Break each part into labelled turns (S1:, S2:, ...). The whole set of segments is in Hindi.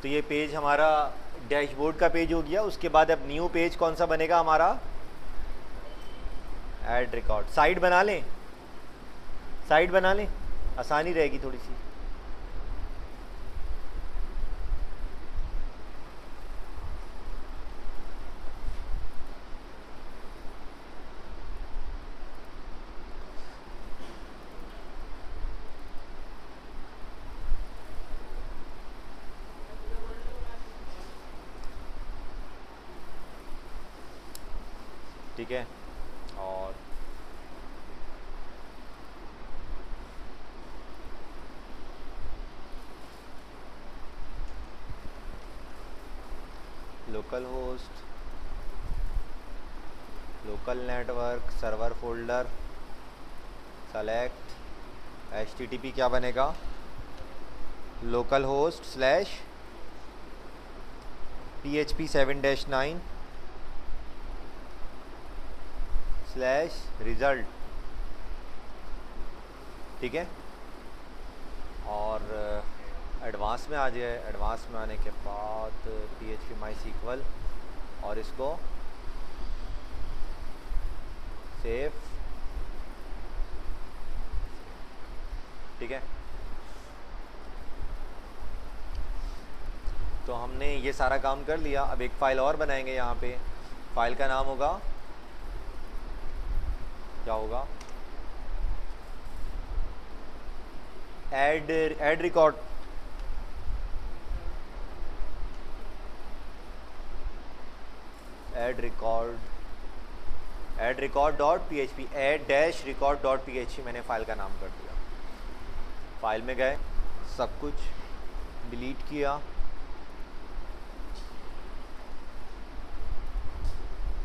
S1: तो ये पेज हमारा डैशबोर्ड का पेज हो गया। उसके बाद अब न्यू पेज कौन सा बनेगा हमारा, ऐड रिकॉर्ड। साइड बना लें, साइड बना लें, आसानी रहेगी थोड़ी सी। ठीक है, और local host, local network, server folder, select, HTTP क्या बनेगा, local host slash PHP 7-9 slash result. ठीक है, और एडवांस में आ जाए। एडवांस में आने के बाद PHP MySQL, और इसको सेव। ठीक है, तो हमने ये सारा काम कर लिया। अब एक फ़ाइल और बनाएंगे यहाँ पे। फाइल का नाम होगा, क्या होगा, add record. Add record dot PHP, ऐड-record.php मैंने फ़ाइल का नाम कर दिया। फाइल में गए, सब कुछ डिलीट किया,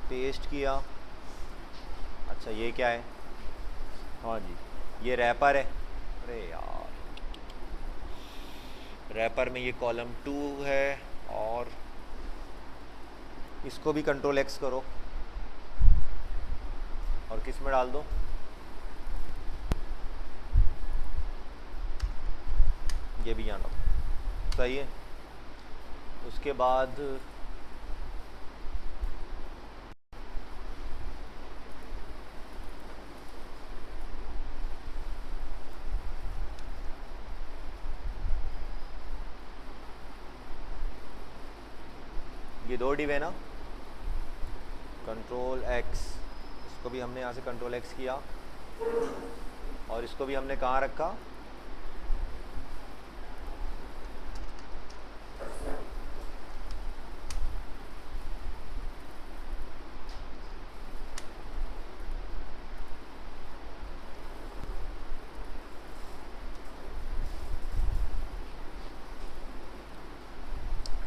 S1: पेस्ट किया। अच्छा ये क्या है, हाँ जी ये रैपर है। अरे यार, रैपर में ये कॉलम 2 है, और इसको भी Ctrl+X करो और किस में डाल दो, ये भी जाना सही है। उसके बाद ये 2 डिव है ना, Ctrl+X, इसको भी हमने यहाँ से Ctrl+X किया, और इसको भी हमने कहाँ रखा,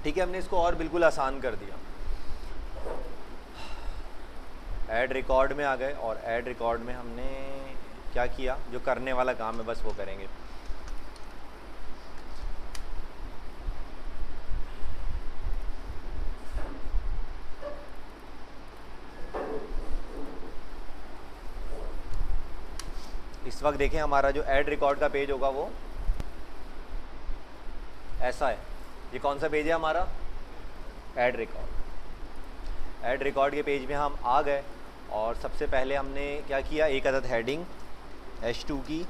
S1: ठीक है। हमने इसको और बिल्कुल आसान कर दिया। ऐड रिकॉर्ड में आ गए, और ऐड रिकॉर्ड में हमने क्या किया, जो करने वाला काम है बस वो करेंगे। इस वक्त देखें हमारा जो ऐड रिकॉर्ड का पेज होगा वो ऐसा है। ये कौन सा पेज है हमारा, ऐड रिकॉर्ड। ऐड रिकॉर्ड के पेज में हम आ गए, और सबसे पहले हमने क्या किया, एक अदद हेडिंग H2 की,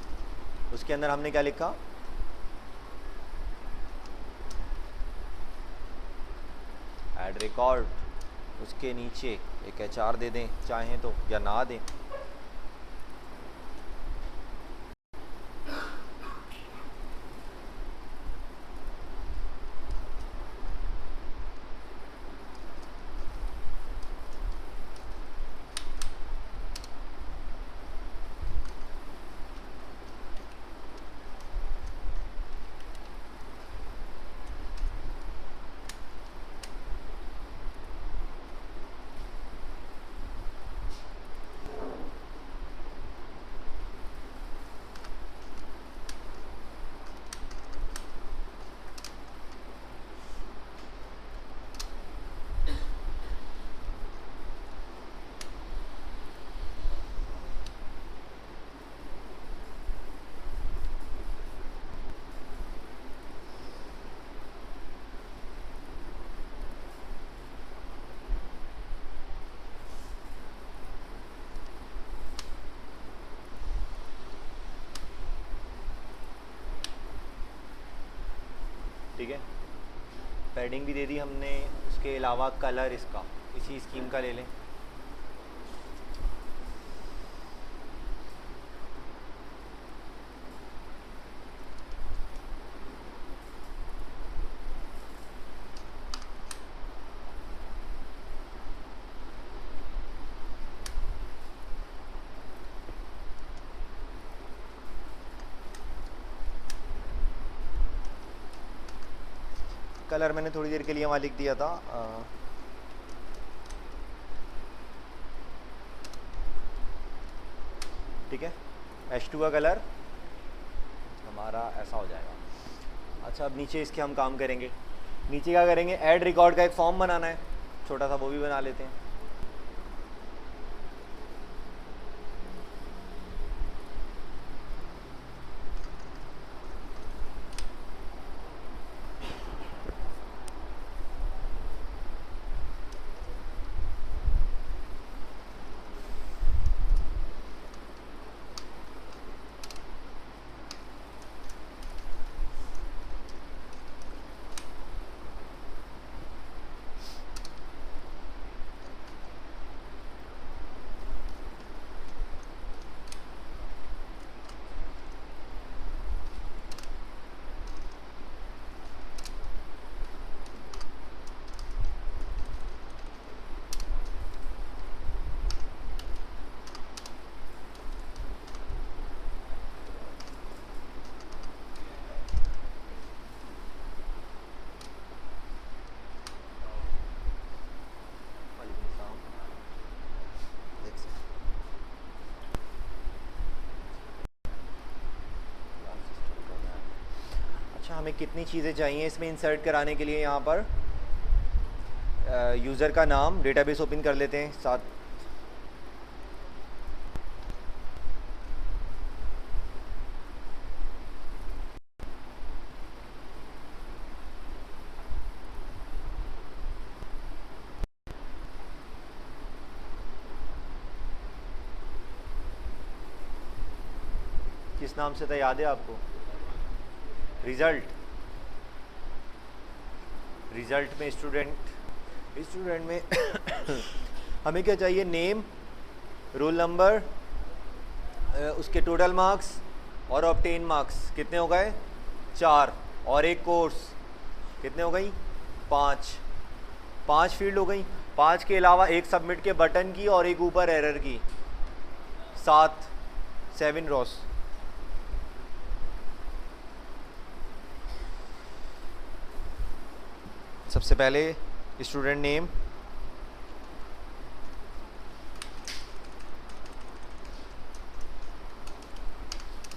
S1: उसके अंदर हमने क्या लिखा, ऐड रिकॉर्ड। उसके नीचे एक HR दे दें चाहें तो, या ना दें। ठीक है, पैडिंग भी दे दी हमने, उसके अलावा कलर इसका इसी स्कीम का ले लें। कलर मैंने थोड़ी देर के लिए वहाँ लिख दिया था, ठीक है। H2 का कलर हमारा ऐसा हो जाएगा। अच्छा, अब नीचे इसके हम काम करेंगे। नीचे क्या करेंगे, ऐड रिकॉर्ड का एक फॉर्म बनाना है छोटा सा, वो भी बना लेते हैं। अच्छा, हमें कितनी चीज़ें चाहिए इसमें इंसर्ट कराने के लिए। यहाँ पर यूज़र का नाम, डेटाबेस ओपन कर लेते हैं साथ। किस नाम से था याद है आपको? रिज़ल्ट। रिज़ल्ट में स्टूडेंट में हमें क्या चाहिए, नेम, रोल नंबर, उसके टोटल मार्क्स और ऑब्टेन मार्क्स। कितने हो गए? 4। और एक कोर्स, कितने हो गई? 5 फील्ड हो गई। 5 के अलावा एक सबमिट के बटन की और एक ऊपर एरर की, 7 रॉस। सबसे पहले student name,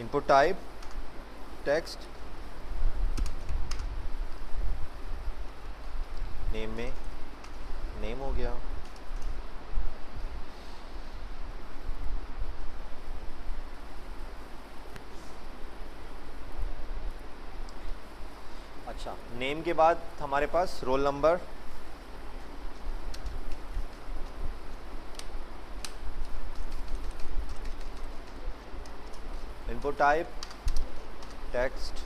S1: input type text, name में नेम हो गया। अच्छा, नेम के बाद हमारे पास roll number, input type text,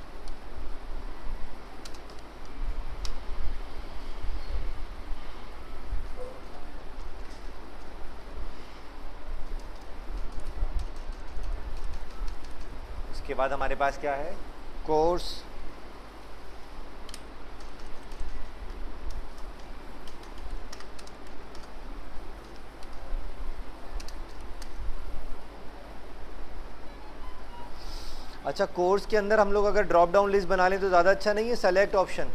S1: इसके बाद हमारे पास क्या है, कोर्स, अच्छा कोर्स के अंदर हम लोग अगर ड्रॉप डाउन लिस्ट बना लें तो ज़्यादा अच्छा नहीं है, सेलेक्ट ऑप्शन।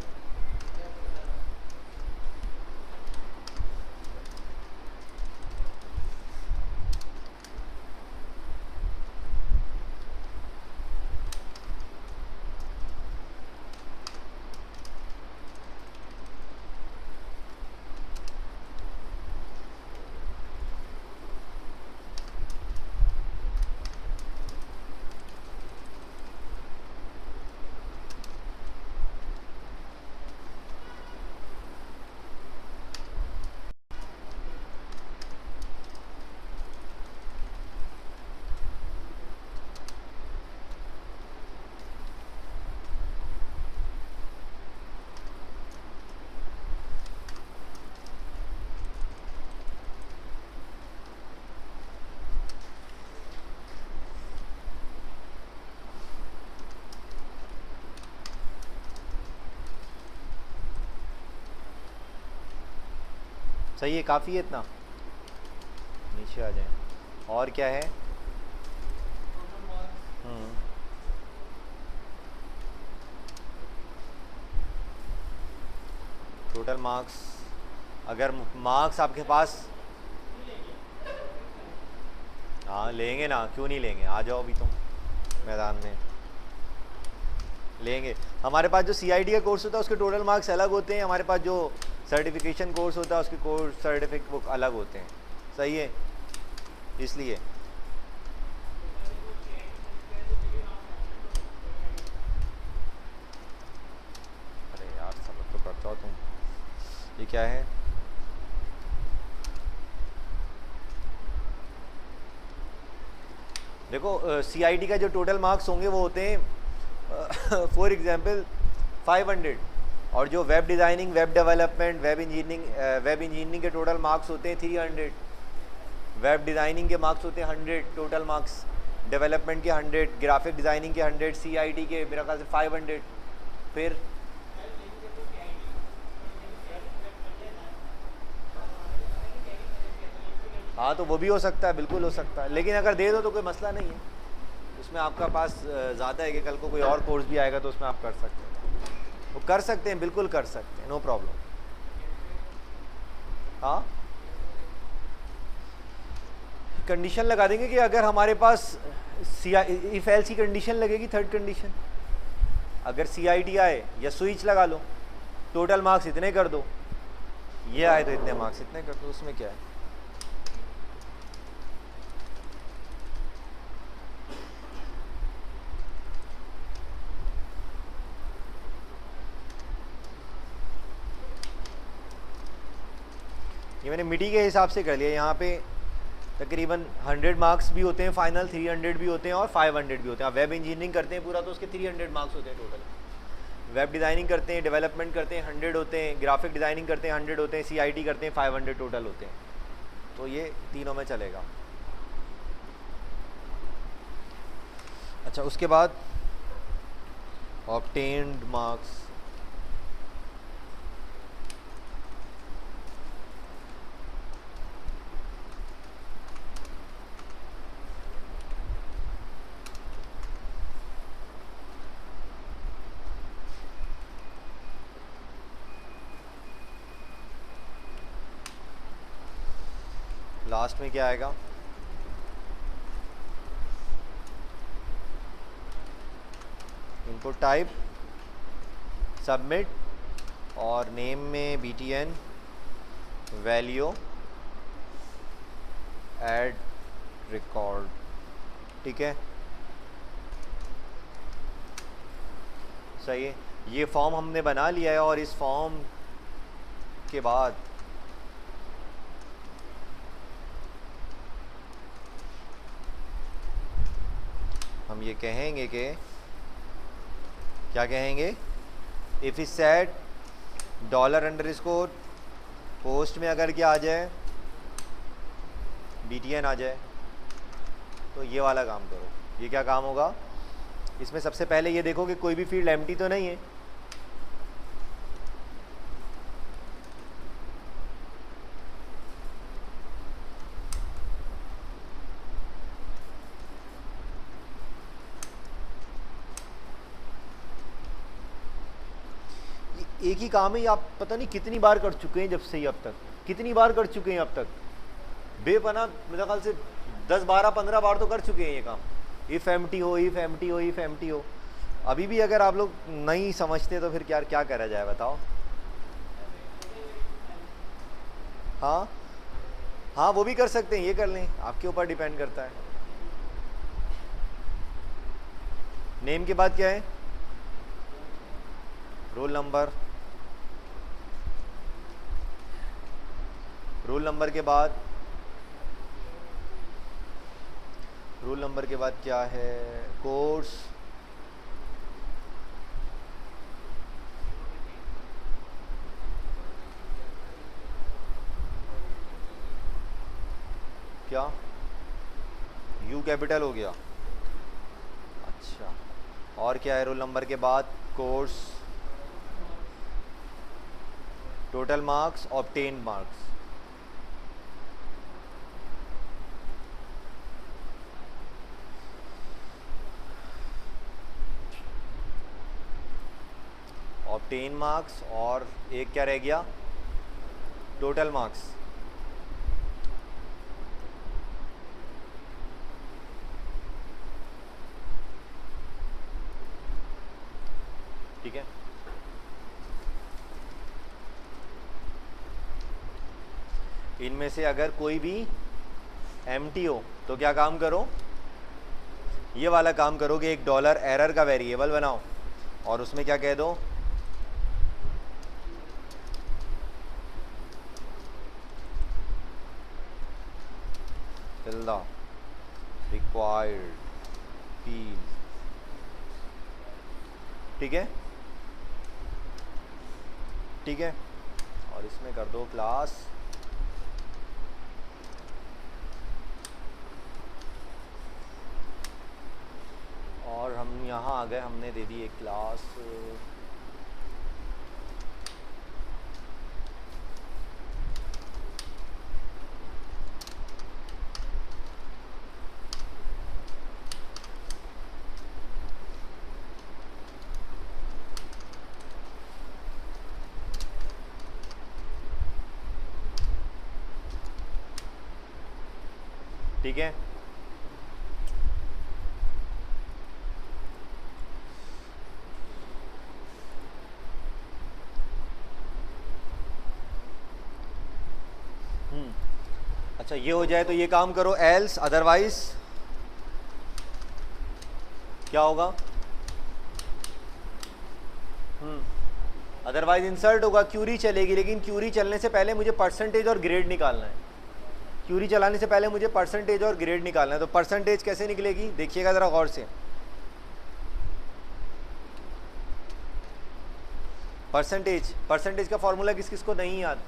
S1: सही है, काफ़ी है इतना, नीचे आ जाए। और क्या है? टोटल मार्क्स, अगर मार्क्स आपके पास, हाँ लेंगे ना, क्यों नहीं लेंगे, आ जाओ अभी तुम मैदान में, लेंगे। हमारे पास जो CIT का कोर्स होता है उसके टोटल मार्क्स अलग होते हैं, हमारे पास जो सर्टिफिकेशन कोर्स होता है उसके कोर्स सर्टिफिकेट वो अलग होते हैं। सही है, इसलिए अरे यार सब तो करता हो तुम। ये क्या है? देखो CIT का जो टोटल मार्क्स होंगे वो होते हैं फॉर एग्जांपल 500, और जो web designing, web development, web engineering के टोटल मार्क्स होते हैं 300। वेब डिज़ाइनिंग के मार्क्स होते हैं 100 टोटल मार्क्स, डेवलपमेंट के 100, ग्राफिक डिज़ाइनिंग के 100, CIT के मेरा ख्याल से 500। फिर हाँ तो वो भी हो सकता है, बिल्कुल हो सकता है, लेकिन अगर दे दो तो कोई मसला नहीं है, उसमें आपका पास ज़्यादा है कि कल को कोई और कोर्स भी आएगा तो उसमें आप कर सकते हैं, वो कर सकते हैं, बिल्कुल कर सकते हैं, नो प्रॉब्लम। हाँ कंडीशन लगा देंगे कि अगर हमारे पास इफ एल्स की कंडीशन लगेगी, थर्ड कंडीशन, अगर CIT आए या स्विच लगा लो, टोटल मार्क्स इतने कर दो, ये आए तो इतने मार्क्स इतने कर दो, उसमें क्या है। ये मैंने मिडी के हिसाब से कर लिया, यहाँ पे तकरीबन 100 मार्क्स भी होते हैं फाइनल, 300 भी होते हैं और 500 भी होते हैं। आप वेब इंजीनियरिंग करते हैं पूरा तो उसके 300 मार्क्स होते हैं टोटल, वेब डिज़ाइनिंग करते हैं, डेवलपमेंट करते हैं 100 होते हैं, ग्राफिक डिज़ाइनिंग करते हैं 100 होते हैं, CIT करते हैं 500 टोटल होते हैं, तो ये तीनों में चलेगा। अच्छा उसके बाद ऑब्टेन्ड मार्क्स, लास्ट में क्या आएगा? इनपुट टाइप, सबमिट, और नेम में BTN, वैल्यू, ऐड रिकॉर्ड, ठीक है, सही है। ये फॉर्म हमने बना लिया है और इस फॉर्म के बाद हम ये कहेंगे कि क्या कहेंगे, इफ़ इज सेट $_ पोस्ट में अगर क्या आ जाए, BTN आ जाए, तो ये वाला काम करो। ये क्या काम होगा, इसमें सबसे पहले ये देखो कि कोई भी फील्ड एम्प्टी तो नहीं है, एक ही काम है, ये आप पता नहीं कितनी बार कर चुके हैं, जब से ही अब तक कितनी बार कर चुके हैं, अब तक बेपना मेरे ख्याल से 10, 12, 15 बार तो कर चुके हैं ये काम। इफ़ एम्प्टी हो, इफ़ एम्प्टी हो, इफ़ एम्प्टी हो, अभी भी अगर आप लोग नहीं समझते तो फिर क्या क्या करा जाए बताओ। हाँ हाँ वो भी कर सकते हैं, ये कर लें, आपके ऊपर डिपेंड करता है। नेम के बाद क्या है, रोल नंबर, रोल नंबर के बाद क्या है, कोर्स, क्या U कैपिटल हो गया, अच्छा, और क्या है रोल नंबर के बाद, course, total marks, obtained marks, obtain marks और एक क्या रह गया, टोटल मार्क्स। ठीक है, इनमें से अगर कोई भी एम्प्टी हो तो क्या काम करो, ये वाला काम करो कि एक डॉलर एरर का वेरिएबल बनाओ और उसमें क्या कह दो, fill the required field। ठीक है, ठीक है, और इसमें कर दो क्लास और हम यहाँ आ गए, हमने दे दी एक क्लास ठीक है। अच्छा, ये हो जाए तो ये काम करो, एल्स अदरवाइज क्या होगा, अदरवाइज इंसर्ट होगा, क्यूरी चलेगी, लेकिन क्यूरी चलने से पहले मुझे परसेंटेज और ग्रेड निकालना है। क्यूरी चलाने से पहले मुझे परसेंटेज और ग्रेड निकालना है, तो परसेंटेज कैसे निकलेगी देखिएगा ज़रा गौर से। परसेंटेज का फॉर्मूला किस किस को नहीं याद,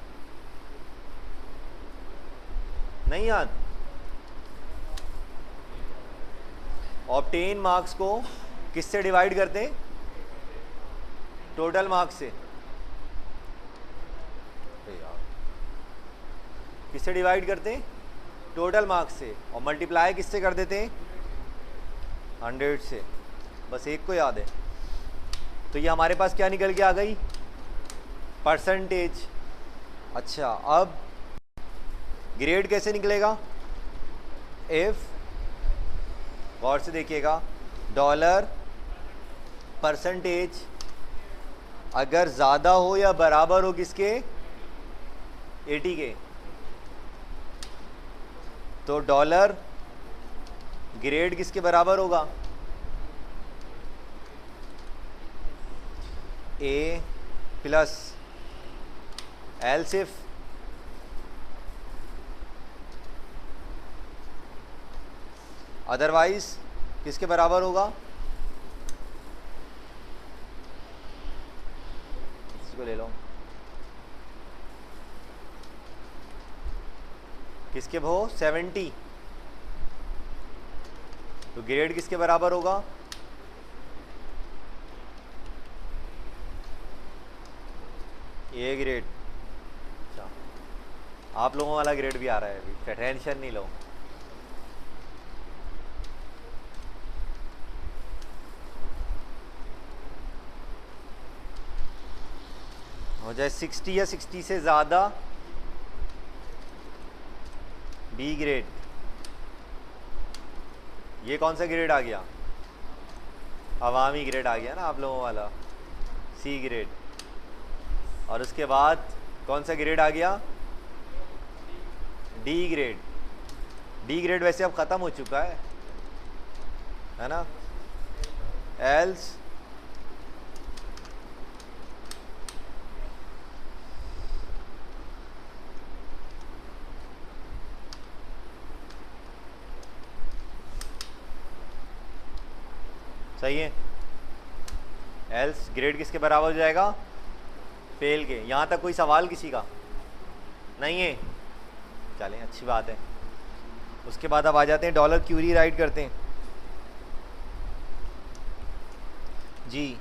S1: नहीं याद? ऑब्टेन मार्क्स को किससे डिवाइड करते हैं, टोटल मार्क्स से। किससे डिवाइड करते हैं, टोटल मार्क्स से, और मल्टीप्लाई किससे कर देते हैं, 100 से। बस एक को याद है, तो ये हमारे पास क्या निकल के आ गई, परसेंटेज। अच्छा, अब ग्रेड कैसे निकलेगा, इफ, गौर से देखिएगा, डॉलर परसेंटेज अगर ज़्यादा हो या बराबर हो किसके, 80 के, तो डॉलर ग्रेड किसके बराबर होगा, ए प्लस एल्स इफ अदरवाइज किसके बराबर होगा, इसको ले लो, किसके भो 70, तो ग्रेड किसके बराबर होगा, ए ग्रेड। अच्छा, आप लोगों वाला ग्रेड भी आ रहा है अभी, टेंशन नहीं लो। हो जाए 60 या 60 से ज़्यादा, बी ग्रेड। ये कौन सा ग्रेड आ गया, अवामी ग्रेड आ गया ना आप लोगों वाला, सी ग्रेड। और उसके बाद कौन सा ग्रेड आ गया, डी ग्रेड। डी ग्रेड वैसे अब ख़त्म हो चुका है ना, एल्स सही है, एल्स ग्रेड किसके बराबर हो जाएगा, फेल के। यहाँ तक कोई सवाल किसी का नहीं है, चलें अच्छी बात है। उसके बाद अब आ जाते हैं डॉलर क्यूरी राइट करते हैं जी,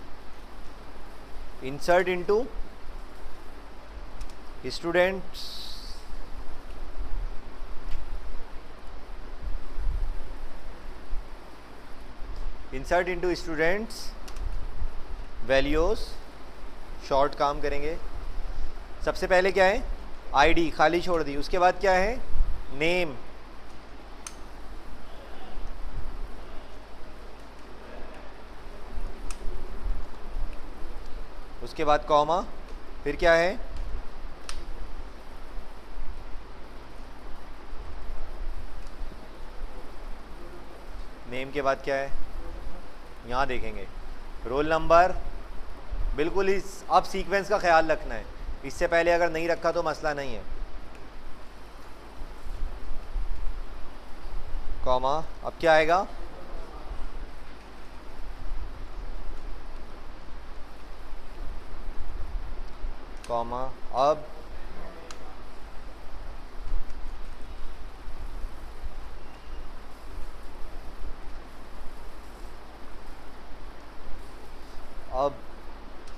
S1: insert into students, insert into students values short काम करेंगे। सबसे पहले क्या है, आईडी खाली छोड़ दी, उसके बाद क्या है, नेम, उसके बाद कॉमा, फिर क्या है, नेम के बाद क्या है, यहाँ देखेंगे रोल नंबर। बिल्कुल इस अब सीक्वेंस का ख्याल रखना है, इससे पहले अगर नहीं रखा तो मसला नहीं है। कॉमा, अब क्या आएगा, कॉमा, अब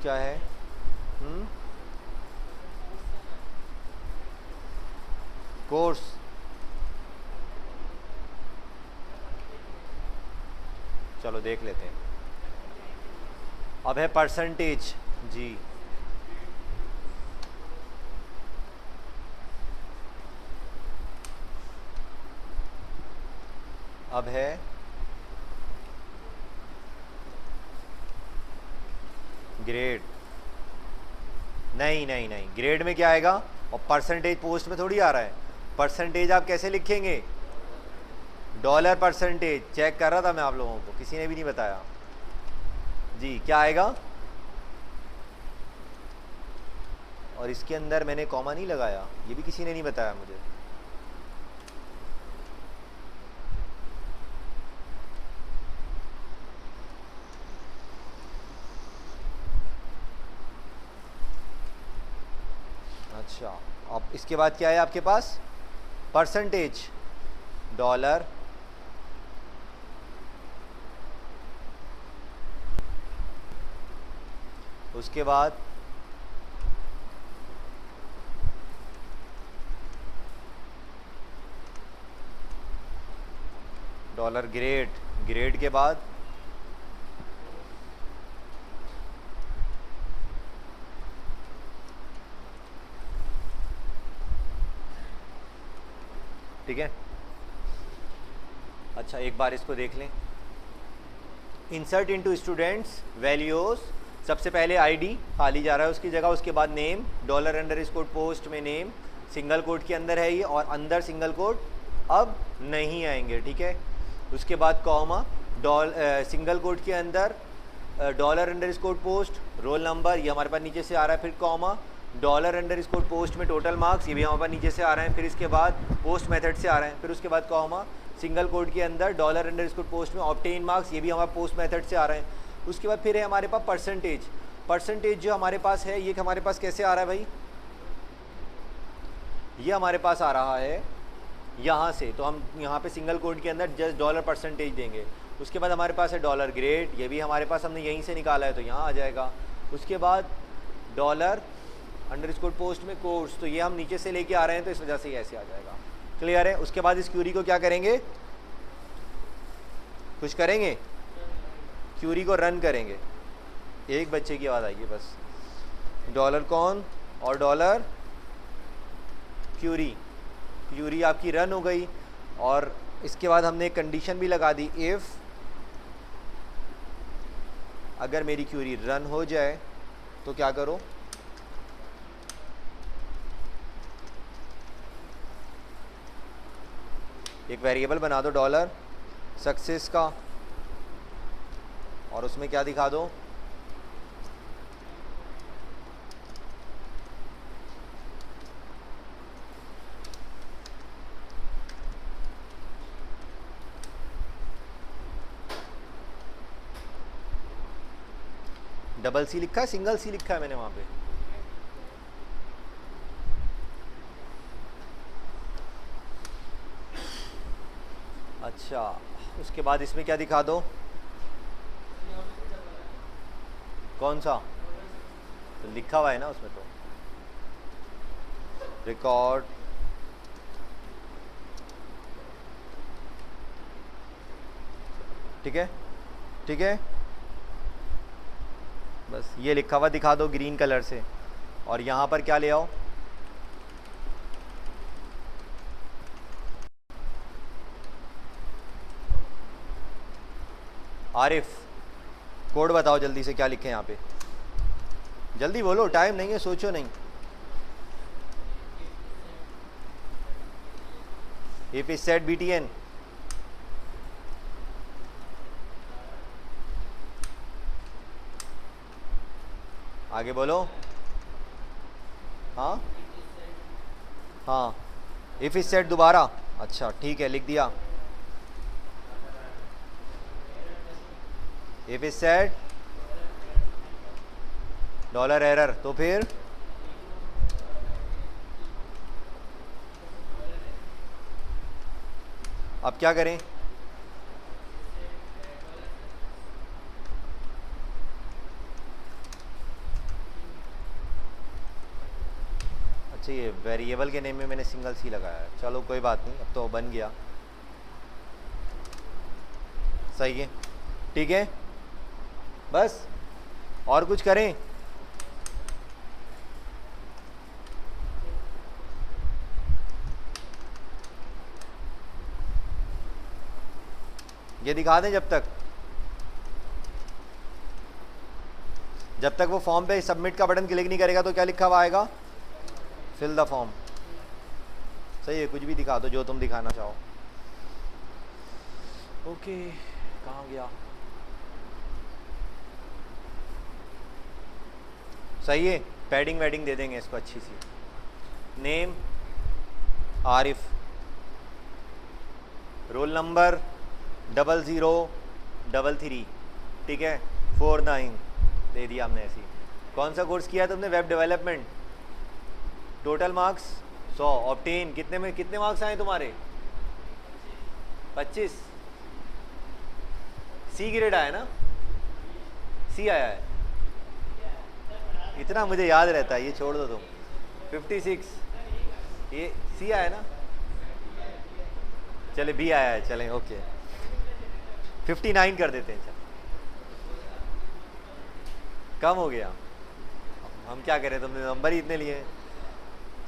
S1: क्या है, कोर्स, चलो देख लेते हैं। अब है परसेंटेज जी, अब है ग्रेड, नहीं नहीं नहीं, ग्रेड में क्या आएगा, और परसेंटेज पोस्ट में थोड़ी आ रहा है। परसेंटेज आप कैसे लिखेंगे, डॉलर परसेंटेज, चेक कर रहा था मैं आप लोगों को, किसी ने भी नहीं बताया जी। क्या आएगा, और इसके अंदर मैंने कॉमा नहीं लगाया, ये भी किसी ने नहीं बताया मुझे। अच्छा, अब इसके बाद क्या है आपके पास, परसेंटेज, डॉलर, उसके बाद डॉलर ग्रेड, ग्रेड के बाद ठीक है। अच्छा एक बार इसको देख लें, इंसर्ट इनटू स्टूडेंट्स वैल्यूज, सबसे पहले आईडी खाली जा रहा है उसकी जगह, उसके बाद नेम, डॉलर अंडरस्कोर पोस्ट में नेम, सिंगल कोट के अंदर है ये, और अंदर सिंगल कोट अब नहीं आएंगे, ठीक है। उसके बाद कॉमा, सिंगल कोट के अंदर dollar underscore post, roll number, ये हमारे पास नीचे से आ रहा है, फिर कॉमा, डॉलर अंडरस्कोर पोस्ट में टोटल मार्क्स, ये भी हमारे पास नीचे से आ रहे हैं, फिर इसके बाद पोस्ट मेथड से आ रहे हैं, फिर उसके बाद कॉमा, सिंगल कोट के अंदर डॉलर अंडरस्कोर पोस्ट में ऑब्टेन मार्क्स, ये भी हमारे पोस्ट मेथड से आ रहे हैं। उसके बाद फिर है हमारे पास परसेंटेज, परसेंटेज जो हमारे पास है ये हमारे पास कैसे आ रहा है भाई, ये हमारे पास आ रहा है यहाँ से, तो हम यहाँ पे सिंगल कोट के अंदर जस्ट डॉलर परसेंटेज देंगे। उसके बाद हमारे पास है डॉलर ग्रेड, ये भी हमारे पास हमने यहीं से निकाला है तो यहाँ आ जाएगा। उसके बाद डॉलर अंडरस्कोर पोस्ट में कोर्स, तो ये हम नीचे से लेके आ रहे हैं तो इस वजह से ये ऐसे आ जाएगा, क्लियर है। उसके बाद इस क्यूरी को क्या करेंगे, कुछ करेंगे, क्यूरी को रन करेंगे। एक बच्चे की आवाज़ आएगी बस, डॉलर कौन और डॉलर क्यूरी, क्यूरी आपकी रन हो गई। और इसके बाद हमने एक कंडीशन भी लगा दी, इफ़ अगर मेरी क्यूरी रन हो जाए तो क्या करो, एक वेरिएबल बना दो डॉलर सक्सेस का, और उसमें क्या दिखा दो, डबल सी लिखा है, सिंगल सी लिखा है मैंने वहां पे, अच्छा। उसके बाद इसमें क्या दिखा दो, कौन सा, तो लिखा हुआ है ना उसमें, तो रिकॉर्ड ठीक है, ठीक है। बस ये लिखा हुआ दिखा दो ग्रीन कलर से, और यहाँ पर क्या ले आओ, आरिफ कोड बताओ जल्दी से, क्या लिखे यहाँ पे, जल्दी बोलो, टाइम नहीं है, सोचो नहीं। इफ इज सेट BTN, आगे बोलो। हाँ हाँ, इफ इज सेट दोबारा, अच्छा ठीक है, लिख दिया। If is set dollar error, तो फिर अब क्या करें, अच्छा ये वेरिएबल के नेम में मैंने सिंगल सी लगाया है, चलो कोई बात नहीं, अब तो बन गया, सही है, ठीक है। बस और कुछ करें, ये दिखा दें, जब तक वो फॉर्म पे सबमिट का बटन क्लिक नहीं करेगा तो क्या लिखा हुआ आएगा, फिल द फॉर्म, सही है, कुछ भी दिखा दो जो तुम दिखाना चाहो। ओके कहाँ गया, सही है, पैडिंग वैडिंग दे देंगे इसको अच्छी सी, नेम आरिफ, रोल नंबर 0033, ठीक है, 49 दे दिया हमने ऐसी। कौन सा कोर्स किया तुमने, web development, total marks 100, obtain कितने में, कितने मार्क्स आए तुम्हारे, 25, सी ग्रेड आया ना, सी आया है, इतना मुझे याद रहता है, ये छोड़ दो तुम, 56, ये सी आया ना, चले बी आया है, चलें ओके, 59 कर देते हैं, चल कम हो गया, हम क्या करें, तुमने नंबर ही इतने लिए,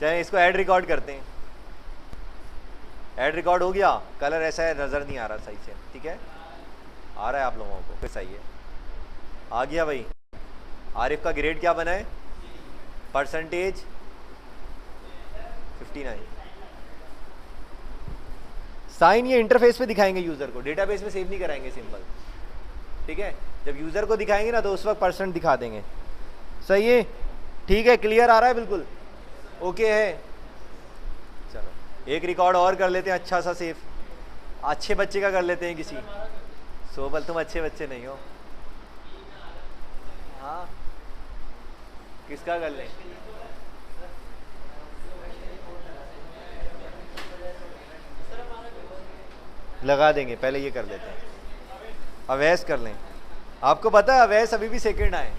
S1: चलें इसको ऐड रिकॉर्ड करते हैं, ऐड रिकॉर्ड हो गया, कलर ऐसा है नज़र नहीं आ रहा सही से, ठीक है, आ रहा है आप लोगों को, फिर सही है, आ गया भाई। आरिफ का ग्रेड क्या बना है, परसेंटेज 59, साइन ये इंटरफेस पे दिखाएंगे यूज़र को, डेटाबेस में सेव नहीं कराएंगे सिंबल, ठीक है, जब यूज़र को दिखाएंगे ना तो उस वक्त परसेंट दिखा देंगे, सही है, ठीक है, क्लियर आ रहा है बिल्कुल, ओके है। चलो एक रिकॉर्ड और कर लेते हैं अच्छा सा सेव, अच्छे बच्चे का कर लेते हैं किसी, सोबल तुम अच्छे बच्चे नहीं हो, हाँ किसका कर लें, लगा देंगे, पहले ये कर लेते हैं, अवैस कर लें, आपको पता है अवैस अभी भी सेकंड आए,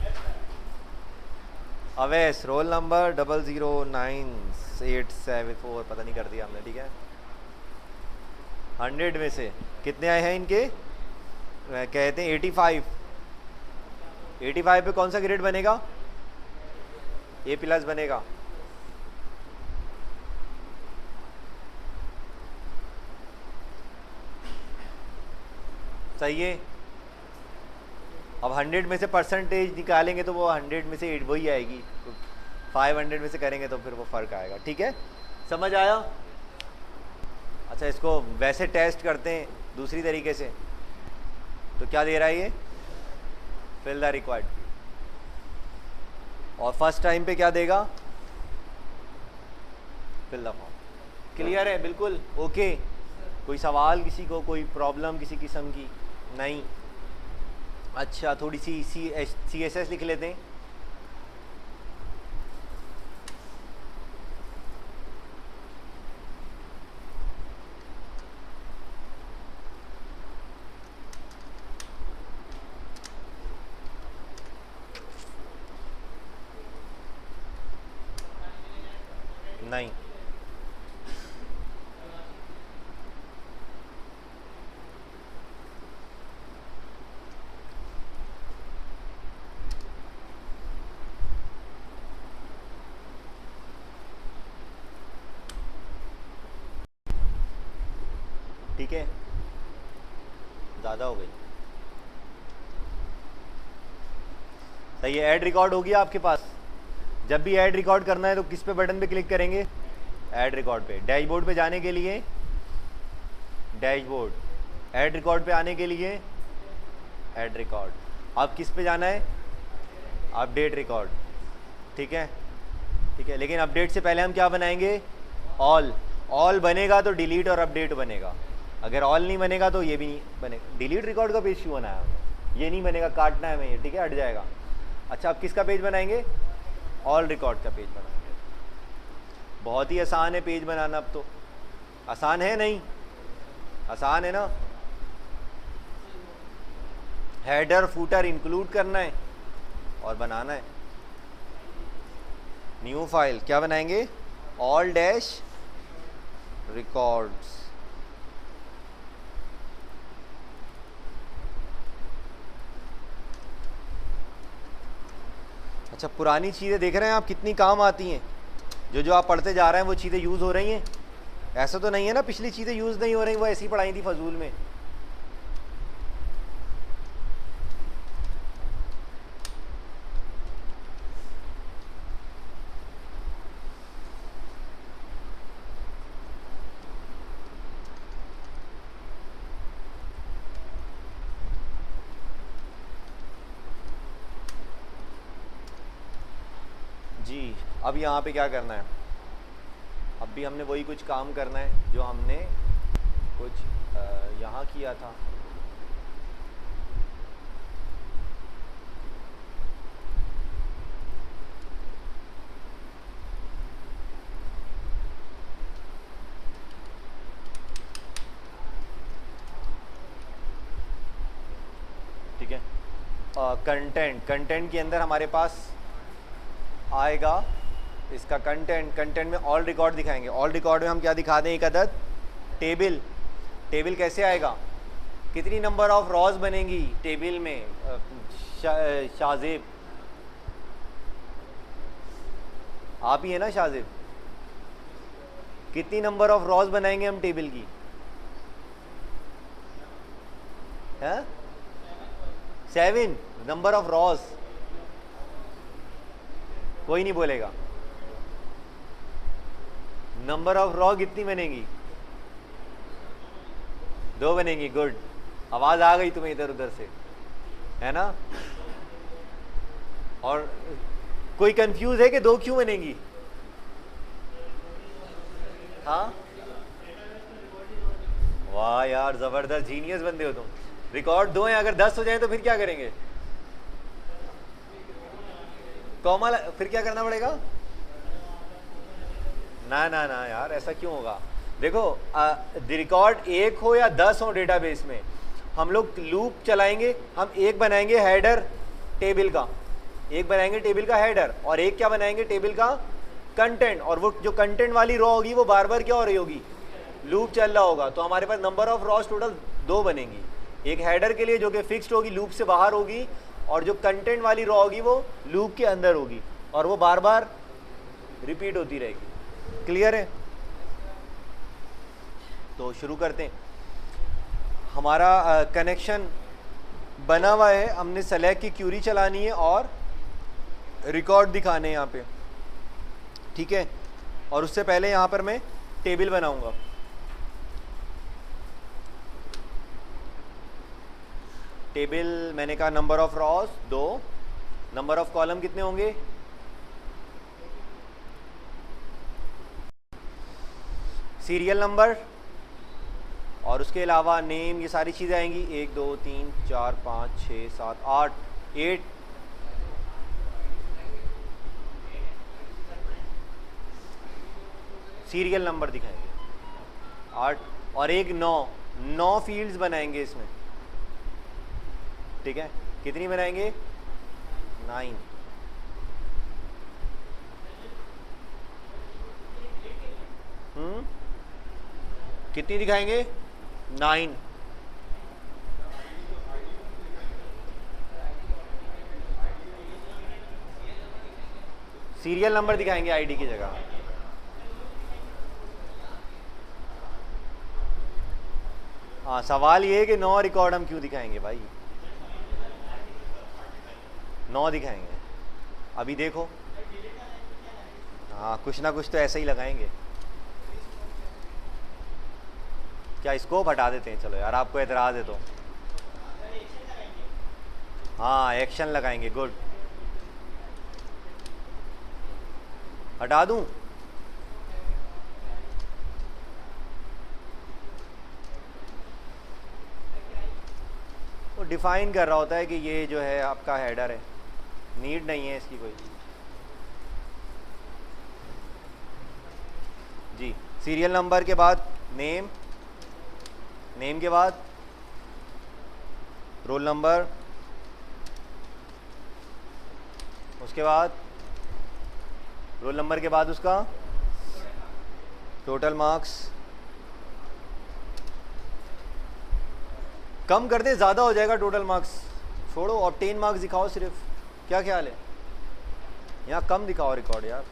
S1: अवैस रोल नंबर 009874, पता नहीं कर दिया हमने, ठीक है, 100 में से कितने आए हैं इनके, कहते हैं 85, 85 पे कौन सा ग्रेड बनेगा, A+ बनेगा, सही है। अब 100 में से परसेंटेज निकालेंगे तो वो 100 में से 8 वही आएगी, तो 500 में से करेंगे तो फिर वो फ़र्क आएगा, ठीक है, समझ आया। अच्छा इसको वैसे टेस्ट करते हैं दूसरी तरीके से, तो क्या दे रहा है ये, फिल द रिक्वायर्ड, और फर्स्ट टाइम पे क्या देगा, फिल द फॉर्म, क्लियर है बिल्कुल, ओके, कोई सवाल किसी को, कोई प्रॉब्लम किसी किस्म की नहीं, अच्छा थोड़ी सी CSS लिख लेते हैं, नहीं ठीक है, ज़्यादा हो गई। सही है, ऐड रिकॉर्ड हो गया आपके पास। जब भी ऐड रिकॉर्ड करना है तो किस पे बटन पे क्लिक करेंगे? ऐड रिकॉर्ड पे। डैशबोर्ड पे जाने के लिए डैशबोर्ड, ऐड रिकॉर्ड पे आने के लिए ऐड रिकॉर्ड। अब किस पे जाना है? Update record. ठीक है, ठीक है, लेकिन अपडेट से पहले हम क्या बनाएंगे? ऑल। ऑल बनेगा तो डिलीट और अपडेट बनेगा, अगर ऑल नहीं बनेगा तो ये भी नहीं बनेगा। डिलीट रिकॉर्ड का पेज क्यों बनाया हमने? ये नहीं बनेगा, काटना है हमें ये, ठीक है, हट जाएगा। अच्छा, अब किसका पेज बनाएंगे? ऑल रिकॉर्ड का पेज बनाएंगे। बहुत ही आसान है पेज बनाना। अब तो आसान है, नहीं आसान है ना? हेडर फूटर इंक्लूड करना है और बनाना है। न्यू फाइल क्या बनाएंगे? All dash records. अच्छा, पुरानी चीज़ें देख रहे हैं आप कितनी काम आती हैं? जो आप पढ़ते जा रहे हैं वो चीज़ें यूज़ हो रही हैं? ऐसा तो नहीं है ना पिछली चीज़ें यूज़ नहीं हो रही, वो ऐसी पढ़ाई थी फजूल में। जी, अब यहाँ पे क्या करना है? अब भी हमने वही कुछ काम करना है जो हमने कुछ यहाँ किया था। ठीक है, कंटेंट के अंदर हमारे पास आएगा इसका कंटेंट में ऑल रिकॉर्ड दिखाएंगे। ऑल रिकॉर्ड में हम क्या दिखा दें? एक अदद टेबल। टेबल कैसे आएगा? कितनी नंबर ऑफ रॉज बनेंगी टेबल में? शाहजेब, आप ही है ना शाहजेब? कितनी नंबर ऑफ रॉज बनाएंगे हम टेबल की? है 7 नंबर ऑफ रॉज। कोई नहीं बोलेगा। नंबर ऑफ रॉ कितनी बनेगी? 2 बनेगी। गुड, आवाज आ गई तुम्हें इधर उधर से, है ना? और कोई कंफ्यूज है कि 2 क्यों बनेगी? हाँ, वाह यार, जबरदस्त, जीनियस बंदे हो तुम। रिकॉर्ड 2 हैं, अगर 10 हो जाए तो फिर क्या करेंगे? कॉमा, फिर क्या करना पड़ेगा? ना ना ना यार, ऐसा क्यों होगा? देखो, रिकॉर्ड 1 हो या 10 हो डेटाबेस में, हम लोग लूप चलाएंगे। हम एक बनाएंगे हेडर टेबल का, एक बनाएंगे टेबल का हेडर, और एक क्या बनाएंगे? टेबल का कंटेंट। और वो जो कंटेंट वाली रॉ होगी वो बार बार क्या हो रही होगी? लूप चल रहा होगा। तो हमारे पास नंबर ऑफ रॉज टोटल 2 बनेंगी। एक हेडर के लिए जो कि फिक्स्ड होगी, लूप से बाहर होगी, और जो कंटेंट वाली रॉ होगी वो लूप के अंदर होगी, और वो बार बार रिपीट होती रहेगी। क्लियर है? तो शुरू करते हैं। हमारा कनेक्शन बना हुआ है, हमने सेलेक्ट की क्यूरी चलानी है और रिकॉर्ड दिखाने हैं यहाँ पे, ठीक है? और उससे पहले यहाँ पर मैं टेबल बनाऊंगा। टेबल मैंने कहा number of rows 2, number of column कितने होंगे? सीरियल नंबर, और उसके अलावा नेम, ये सारी चीज़ें आएंगी। 1 2 3 4 5 6 7 8 8 सीरियल नंबर दिखाएंगे 8, और एक 9 फील्ड्स बनाएंगे इसमें, ठीक है? कितनी बनाएंगे? 9। कितनी दिखाएंगे? 9। सीरियल नंबर दिखाएंगे आईडी की जगह। हाँ, सवाल ये है कि 9 रिकॉर्ड हम क्यों दिखाएंगे भाई? 9 दिखाएंगे, अभी देखो। हाँ, कुछ ना कुछ तो ऐसे ही लगाएंगे। क्या स्कोप हटा देते हैं? चलो यार, आपको एतराज़ है तो। हाँ, एक्शन लगाएंगे, गुड। हटा दूं? वो डिफाइन कर रहा होता है कि ये जो है आपका हेडर है, नीड नहीं है इसकी कोई। जी, सीरियल नंबर के बाद नेम, नेम के बाद रोल नंबर, उसके बाद रोल नंबर के बाद उसका टोटल मार्क्स। कम कर दे, ज़्यादा हो जाएगा टोटल मार्क्स। छोड़ो, ऑब्टेन मार्क्स दिखाओ सिर्फ। क्या ख्याल है? यहाँ कम दिखाओ रिकॉर्ड यार।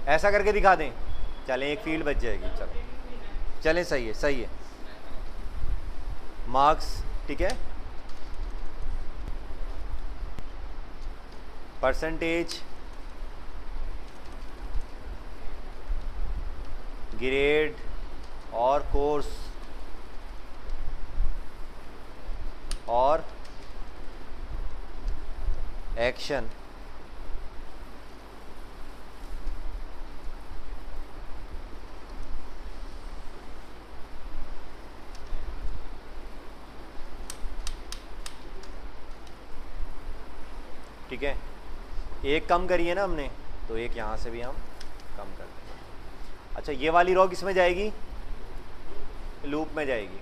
S1: ऐसा करके दिखा दें, चलें, एक फील्ड बच जाएगी। चलो चलें, सही है, सही है। मार्क्स, ठीक है। परसेंटेज, ग्रेड और कोर्स और एक्शन। ठीक है, एक कम करिए ना हमने, तो एक यहाँ से भी हम कम कर देंगे। अच्छा, ये वाली रो किस में जाएगी? लूप में जाएगी।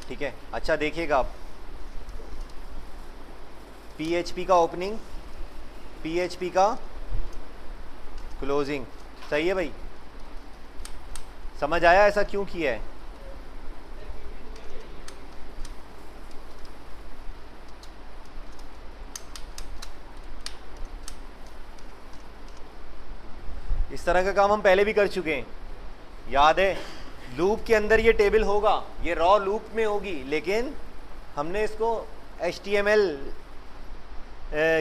S1: ठीक है, अच्छा देखिएगा आप, PHP का ओपनिंग, PHP का क्लोजिंग, सही है भाई? समझ आया ऐसा क्यों किया है? इस तरह का काम हम पहले भी कर चुके हैं, याद है? लूप के अंदर ये टेबल होगा, ये रॉ लूप में होगी, लेकिन हमने इसको HTML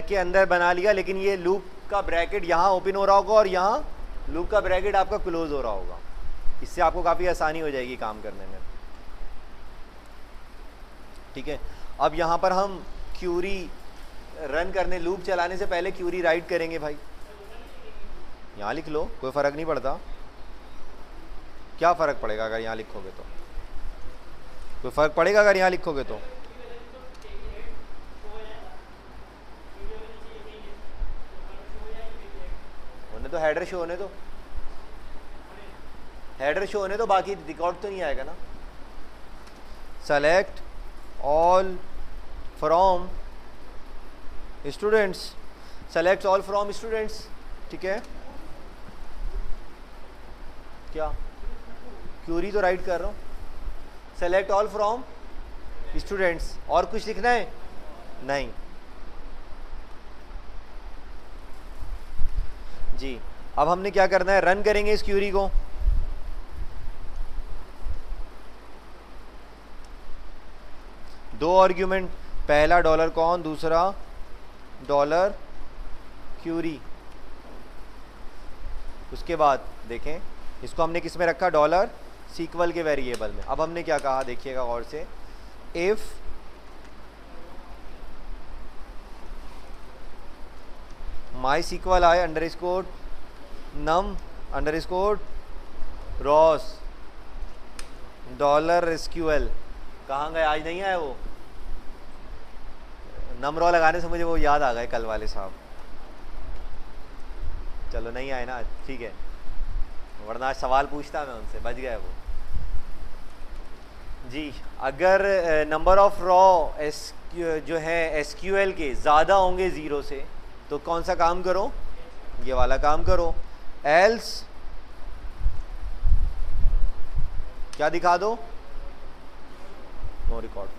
S1: के अंदर बना लिया, लेकिन ये लूप का ब्रैकेट यहाँ ओपन हो रहा होगा और यहाँ लूप का ब्रैकेट आपका क्लोज हो रहा होगा। इससे आपको काफ़ी आसानी हो जाएगी काम करने में। ठीक है, अब यहाँ पर हम क्यूरी रन करने, लूप चलाने से पहले क्यूरी राइट करेंगे भाई। यहाँ लिख लो, कोई फ़र्क नहीं पड़ता। क्या फ़र्क पड़ेगा अगर यहाँ लिखोगे तो? कोई फ़र्क पड़ेगा अगर यहाँ लिखोगे तो? होने तो, हेडर शो होने दो, हेडर शो होने दो, बाकी रिकॉर्ड तो नहीं आएगा ना। Select all from students, select all from students. ठीक है, क्या क्यूरी तो राइट कर रहा हूँ। सेलेक्ट ऑल फ्रॉम स्टूडेंट्स, और कुछ लिखना है? नहीं जी। अब हमने क्या करना है, रन करेंगे इस क्यूरी को। दो आर्ग्यूमेंट, पहला डॉलर कॉन, दूसरा डॉलर क्यूरी। उसके बाद देखें, इसको हमने किस में रखा? डॉलर सीक्वल के वेरिएबल में। अब हमने क्या कहा, देखिएगा गौर से, if my sequel I underscore num underscore rows dollar SQL. कहाँ गए? आज नहीं आया वो। नम रॉ लगाने से मुझे वो याद आ गए कल वाले साहब। चलो नहीं आए ना, ठीक है, वरना आज सवाल पूछता मैं उनसे, बच गया वो जी। अगर नंबर ऑफ रॉ जो है एसक्यूएल के ज़्यादा होंगे 0 से, तो कौन सा काम करो? ये वाला काम करो। एल्स क्या दिखा दो? No record.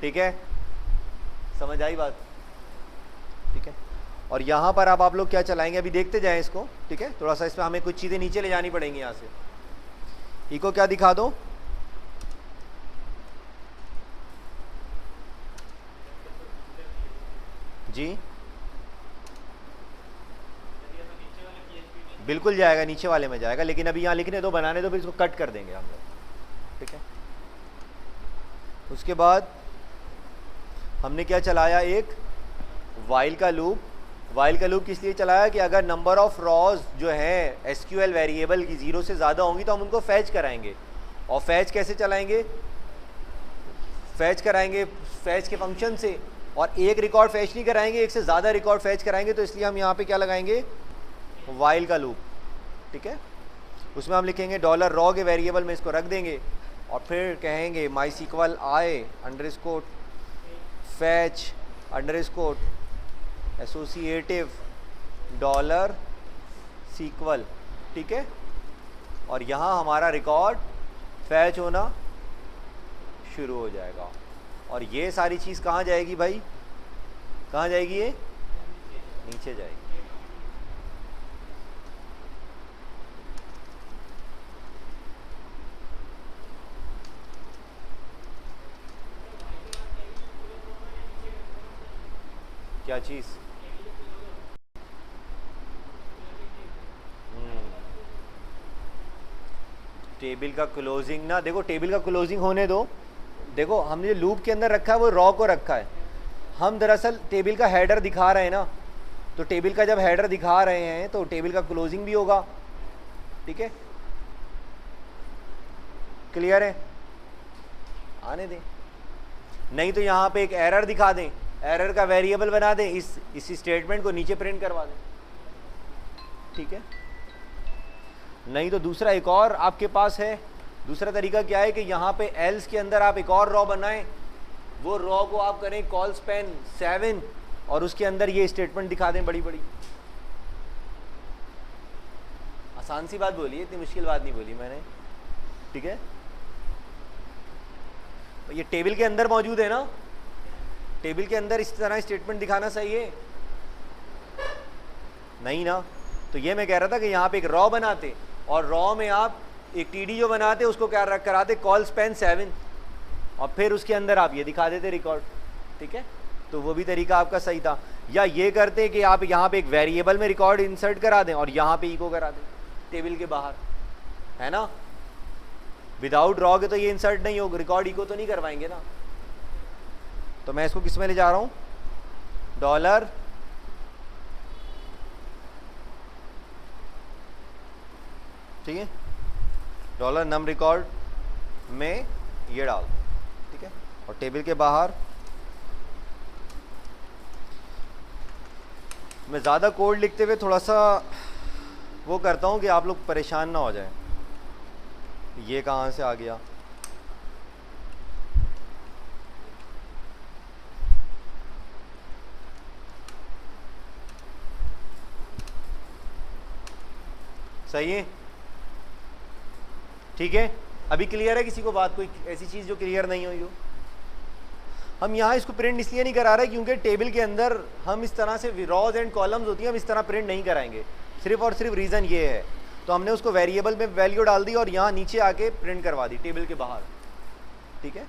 S1: ठीक है, समझ आई बात? ठीक है। और यहाँ पर अब आप लोग क्या चलाएंगे, अभी देखते जाएं इसको, ठीक है। थोड़ा सा इसमें हमें कुछ चीज़ें नीचे ले जानी पड़ेंगी यहाँ से। इको क्या दिखा दो, जी बिल्कुल जाएगा, नीचे वाले में जाएगा, लेकिन अभी यहाँ लिखने दो, बनाने दो, फिर इसको कट कर देंगे हम लोग, ठीक है। उसके बाद हमने क्या चलाया, एक वाइल का लूप। वाइल का लूप किस लिए चलाया कि अगर नंबर ऑफ रॉज जो है एसक्यूएल वेरिएबल की 0 से ज़्यादा होंगी तो हम उनको फैच कराएंगे। और फैच कैसे चलाएंगे, फैच कराएंगे फैच के फंक्शन से, और एक रिकॉर्ड फैच नहीं कराएंगे, एक से ज़्यादा रिकॉर्ड फैच कराएंगे। तो इसलिए हम यहाँ पे क्या लगाएंगे, वाइल का लूप, ठीक है। उसमें हम लिखेंगे डॉलर रॉ के वेरिएबल में इसको रख देंगे, और फिर कहेंगे my sequel I underscore fetch underscore associative dollar SQL, ठीक है। और यहाँ हमारा रिकॉर्ड फैच होना शुरू हो जाएगा। और ये सारी चीज़ कहाँ जाएगी भाई, कहाँ जाएगी, ये नीचे जाएगी। क्या चीज़, टेबल का क्लोजिंग ना, देखो टेबल का क्लोजिंग होने दो। देखो हमने जो लूप के अंदर रखा है वो रॉ को रखा है, हम दरअसल टेबल का हेडर दिखा रहे हैं ना, तो टेबल का जब हेडर दिखा रहे हैं तो टेबल का क्लोजिंग भी होगा, ठीक है। क्लियर है, आने दें, नहीं तो यहाँ पे एक एरर दिखा दें, एरर का वेरिएबल बना दें, इस स्टेटमेंट को नीचे प्रिंट करवा दें, ठीक है। नहीं तो दूसरा एक और आपके पास है, दूसरा तरीका क्या है कि यहाँ पे एल्स के अंदर आप एक और रॉ बनाएं, वो रॉ को आप करें कॉल स्पैन 7 और उसके अंदर ये स्टेटमेंट दिखा दें बड़ी बड़ी। आसान सी बात बोली है, इतनी मुश्किल बात नहीं बोली मैंने, ठीक है। ये टेबल के अंदर मौजूद है ना, टेबल के अंदर इस तरह स्टेटमेंट दिखाना सही है नहीं ना। तो ये मैं कह रहा था कि यहाँ पे एक रॉ बनाते, और रॉ में आप एक टीडी जो बनाते उसको क्या रख कराते, कॉल स्पैन 7, और फिर उसके अंदर आप ये दिखा देते रिकॉर्ड, ठीक है। तो वो भी तरीका आपका सही था। या ये करते कि आप यहाँ पे एक वेरिएबल में रिकॉर्ड इंसर्ट करा दें और यहाँ पे इको करा दें टेबल के बाहर, है ना। विदाउट रॉ के तो ये इंसर्ट नहीं होगा, रिकॉर्ड इको तो नहीं करवाएंगे ना। तो मैं इसको किस में ले जा रहा हूँ, डॉलर ठीक है, डॉलर नम रिकॉर्ड में ये डाल, ठीक है। और टेबल के बाहर मैं ज़्यादा कोड लिखते हुए थोड़ा सा वो करता हूँ कि आप लोग परेशान ना हो जाए। ये कहाँ से आ गया, सही है, ठीक है। अभी क्लियर है किसी को बात, कोई ऐसी चीज़ जो क्लियर नहीं हुई हो। हम यहाँ इसको प्रिंट इसलिए नहीं करा रहे क्योंकि टेबल के अंदर हम इस तरह से रॉज एंड कॉलम्स होती हैं, हम इस तरह प्रिंट नहीं कराएंगे, सिर्फ और सिर्फ रीज़न ये है। तो हमने उसको वेरिएबल में वैल्यू डाल दी और यहाँ नीचे आके प्रिंट करवा दी टेबल के बाहर, ठीक है।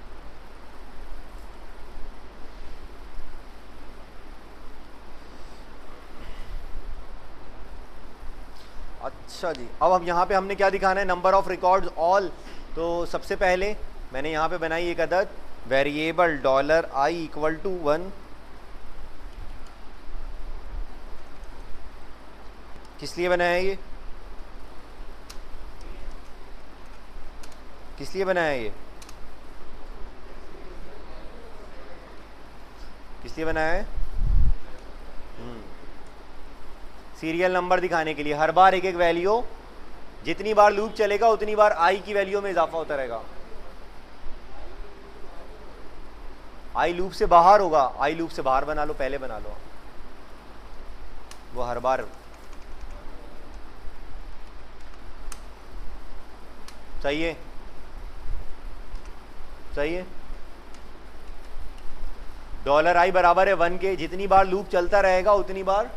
S1: अच्छा जी, अब हम यहाँ पे हमने क्या दिखाना है, नंबर ऑफ रिकॉर्ड्स ऑल। तो सबसे पहले मैंने यहाँ पे बनाई एक अदद variable dollar I equal to 1। किस लिए बनाया ये, किस लिए बनाया ये, किस लिए बनाया है, सीरियल नंबर दिखाने के लिए। हर बार एक एक वैल्यू, जितनी बार लूप चलेगा उतनी बार आई की वैल्यू में इजाफा होता रहेगा। आई लूप से बाहर होगा, आई लूप से बाहर बना लो, पहले बना लो, वो हर बार सही है, सही है। $i बराबर है 1 के, जितनी बार लूप चलता रहेगा उतनी बार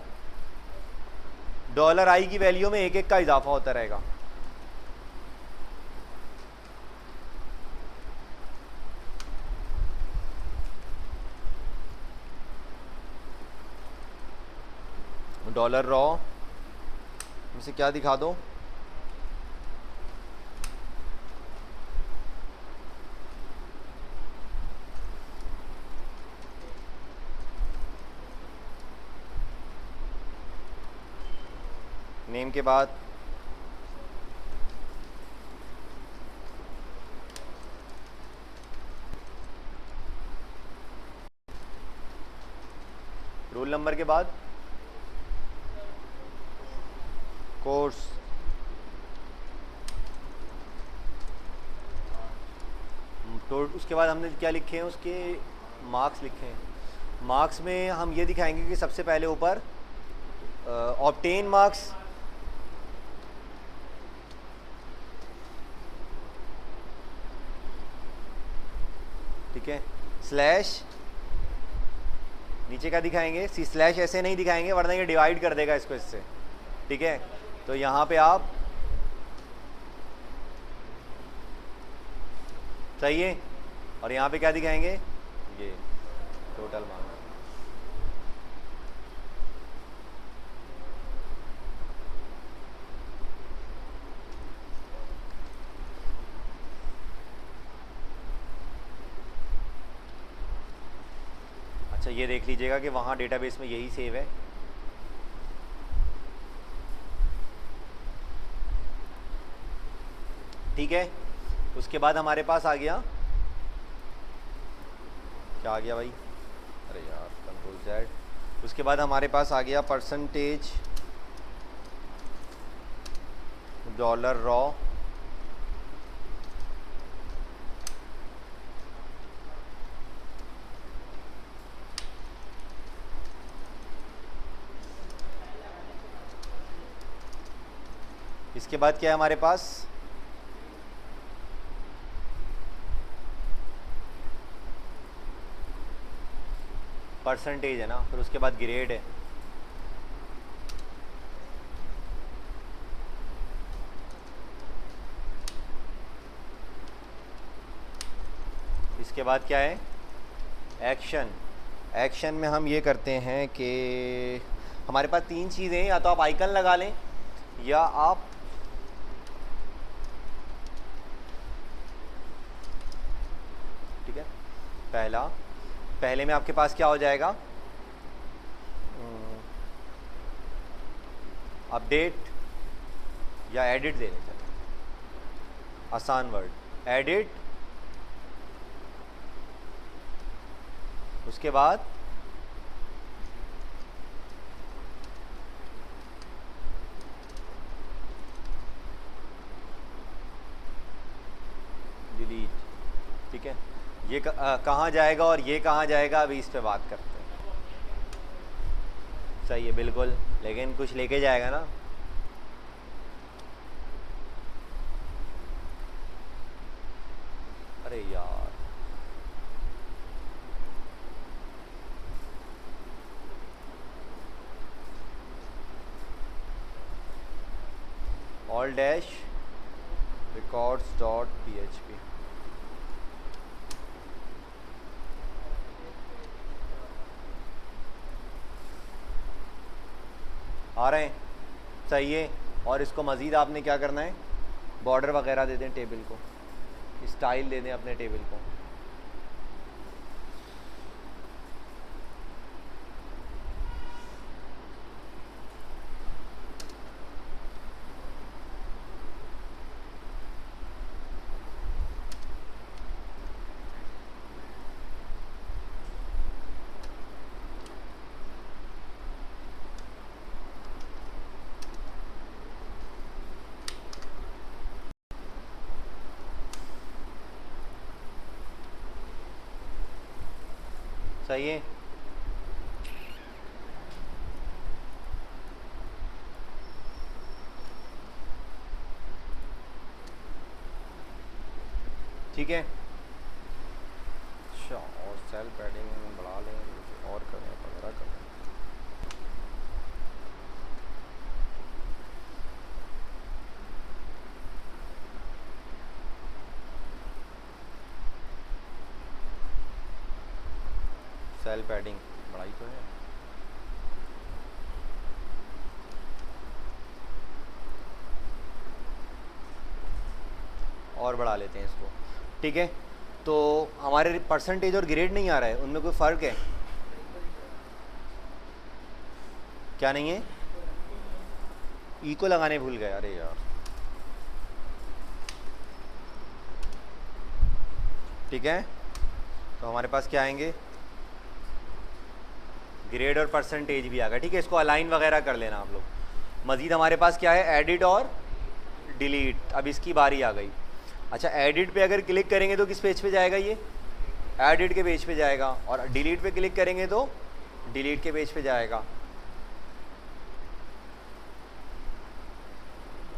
S1: $i की वैल्यू में एक एक का इजाफा होता रहेगा। डॉलर रॉ में से क्या दिखा दो, नेम के बाद रोल नंबर के बाद कोर्स, तो उसके बाद हमने क्या लिखे हैं, उसके मार्क्स लिखे हैं। मार्क्स में हम ये दिखाएंगे कि सबसे पहले ऊपर ऑब्टेन मार्क्स, ठीक है, स्लैश नीचे का दिखाएंगे, सी स्लैश ऐसे नहीं दिखाएंगे वरना ये डिवाइड कर देगा इसको इससे, ठीक है। तो यहाँ पे आप सही है, और यहाँ पे क्या दिखाएंगे, ये टोटल मार्क्स। अच्छा ये देख लीजिएगा कि वहाँ डेटाबेस में यही सेव है। ठीक है, उसके बाद हमारे पास आ गया, क्या आ गया भाई, अरे यार कंट्रोल Z। उसके बाद हमारे पास आ गया परसेंटेज डॉलर रॉ, इसके बाद क्या है हमारे पास, परसेंटेज है ना, फिर उसके बाद ग्रेड है, इसके बाद क्या है एक्शन। एक्शन में हम ये करते हैं कि हमारे पास तीन चीज़ें हैं, या तो आप आइकन लगा लें या आप ठीक है, पहले में आपके पास क्या हो जाएगा, अपडेट या एडिट दे लेते हैं, आसान वर्ड एडिट, उसके बाद डिलीट, ठीक है। ये कहाँ जाएगा और ये कहाँ जाएगा, अभी इस पे बात करते हैं। सही है बिल्कुल, लेकिन कुछ लेके जाएगा ना। अरे यार all dash records dot PHP, आ रहे हैं, सही है। और इसको मज़ीद आपने क्या करना है, बॉर्डर वगैरह दे दें टेबल को, स्टाइल दे दें अपने टेबल को। सही है, ठीक है। अच्छा और
S2: सेल पैडिंग बढ़ा लें, और करें, वगैरह करें।
S1: सेल पैडिंग
S2: बढ़ाई तो है।
S1: और बढ़ा लेते हैं इसको, ठीक है। तो हमारे परसेंटेज और ग्रेड नहीं आ रहा है, उनमें कोई फ़र्क है? क्या नहीं है? ई को लगाने भूल गए, अरे यार। ठीक है, तो हमारे पास क्या आएंगे? ग्रेड और परसेंटेज भी आ गया, ठीक है। इसको अलाइन वगैरह कर लेना आप लोग। मज़ीद हमारे पास क्या है? एडिट और डिलीट। अब इसकी बारी आ गई। अच्छा, एडिट पे अगर क्लिक करेंगे तो किस पेज पे जाएगा? ये एडिट के पेज पे जाएगा। और डिलीट पे क्लिक करेंगे तो डिलीट के पेज पे जाएगा।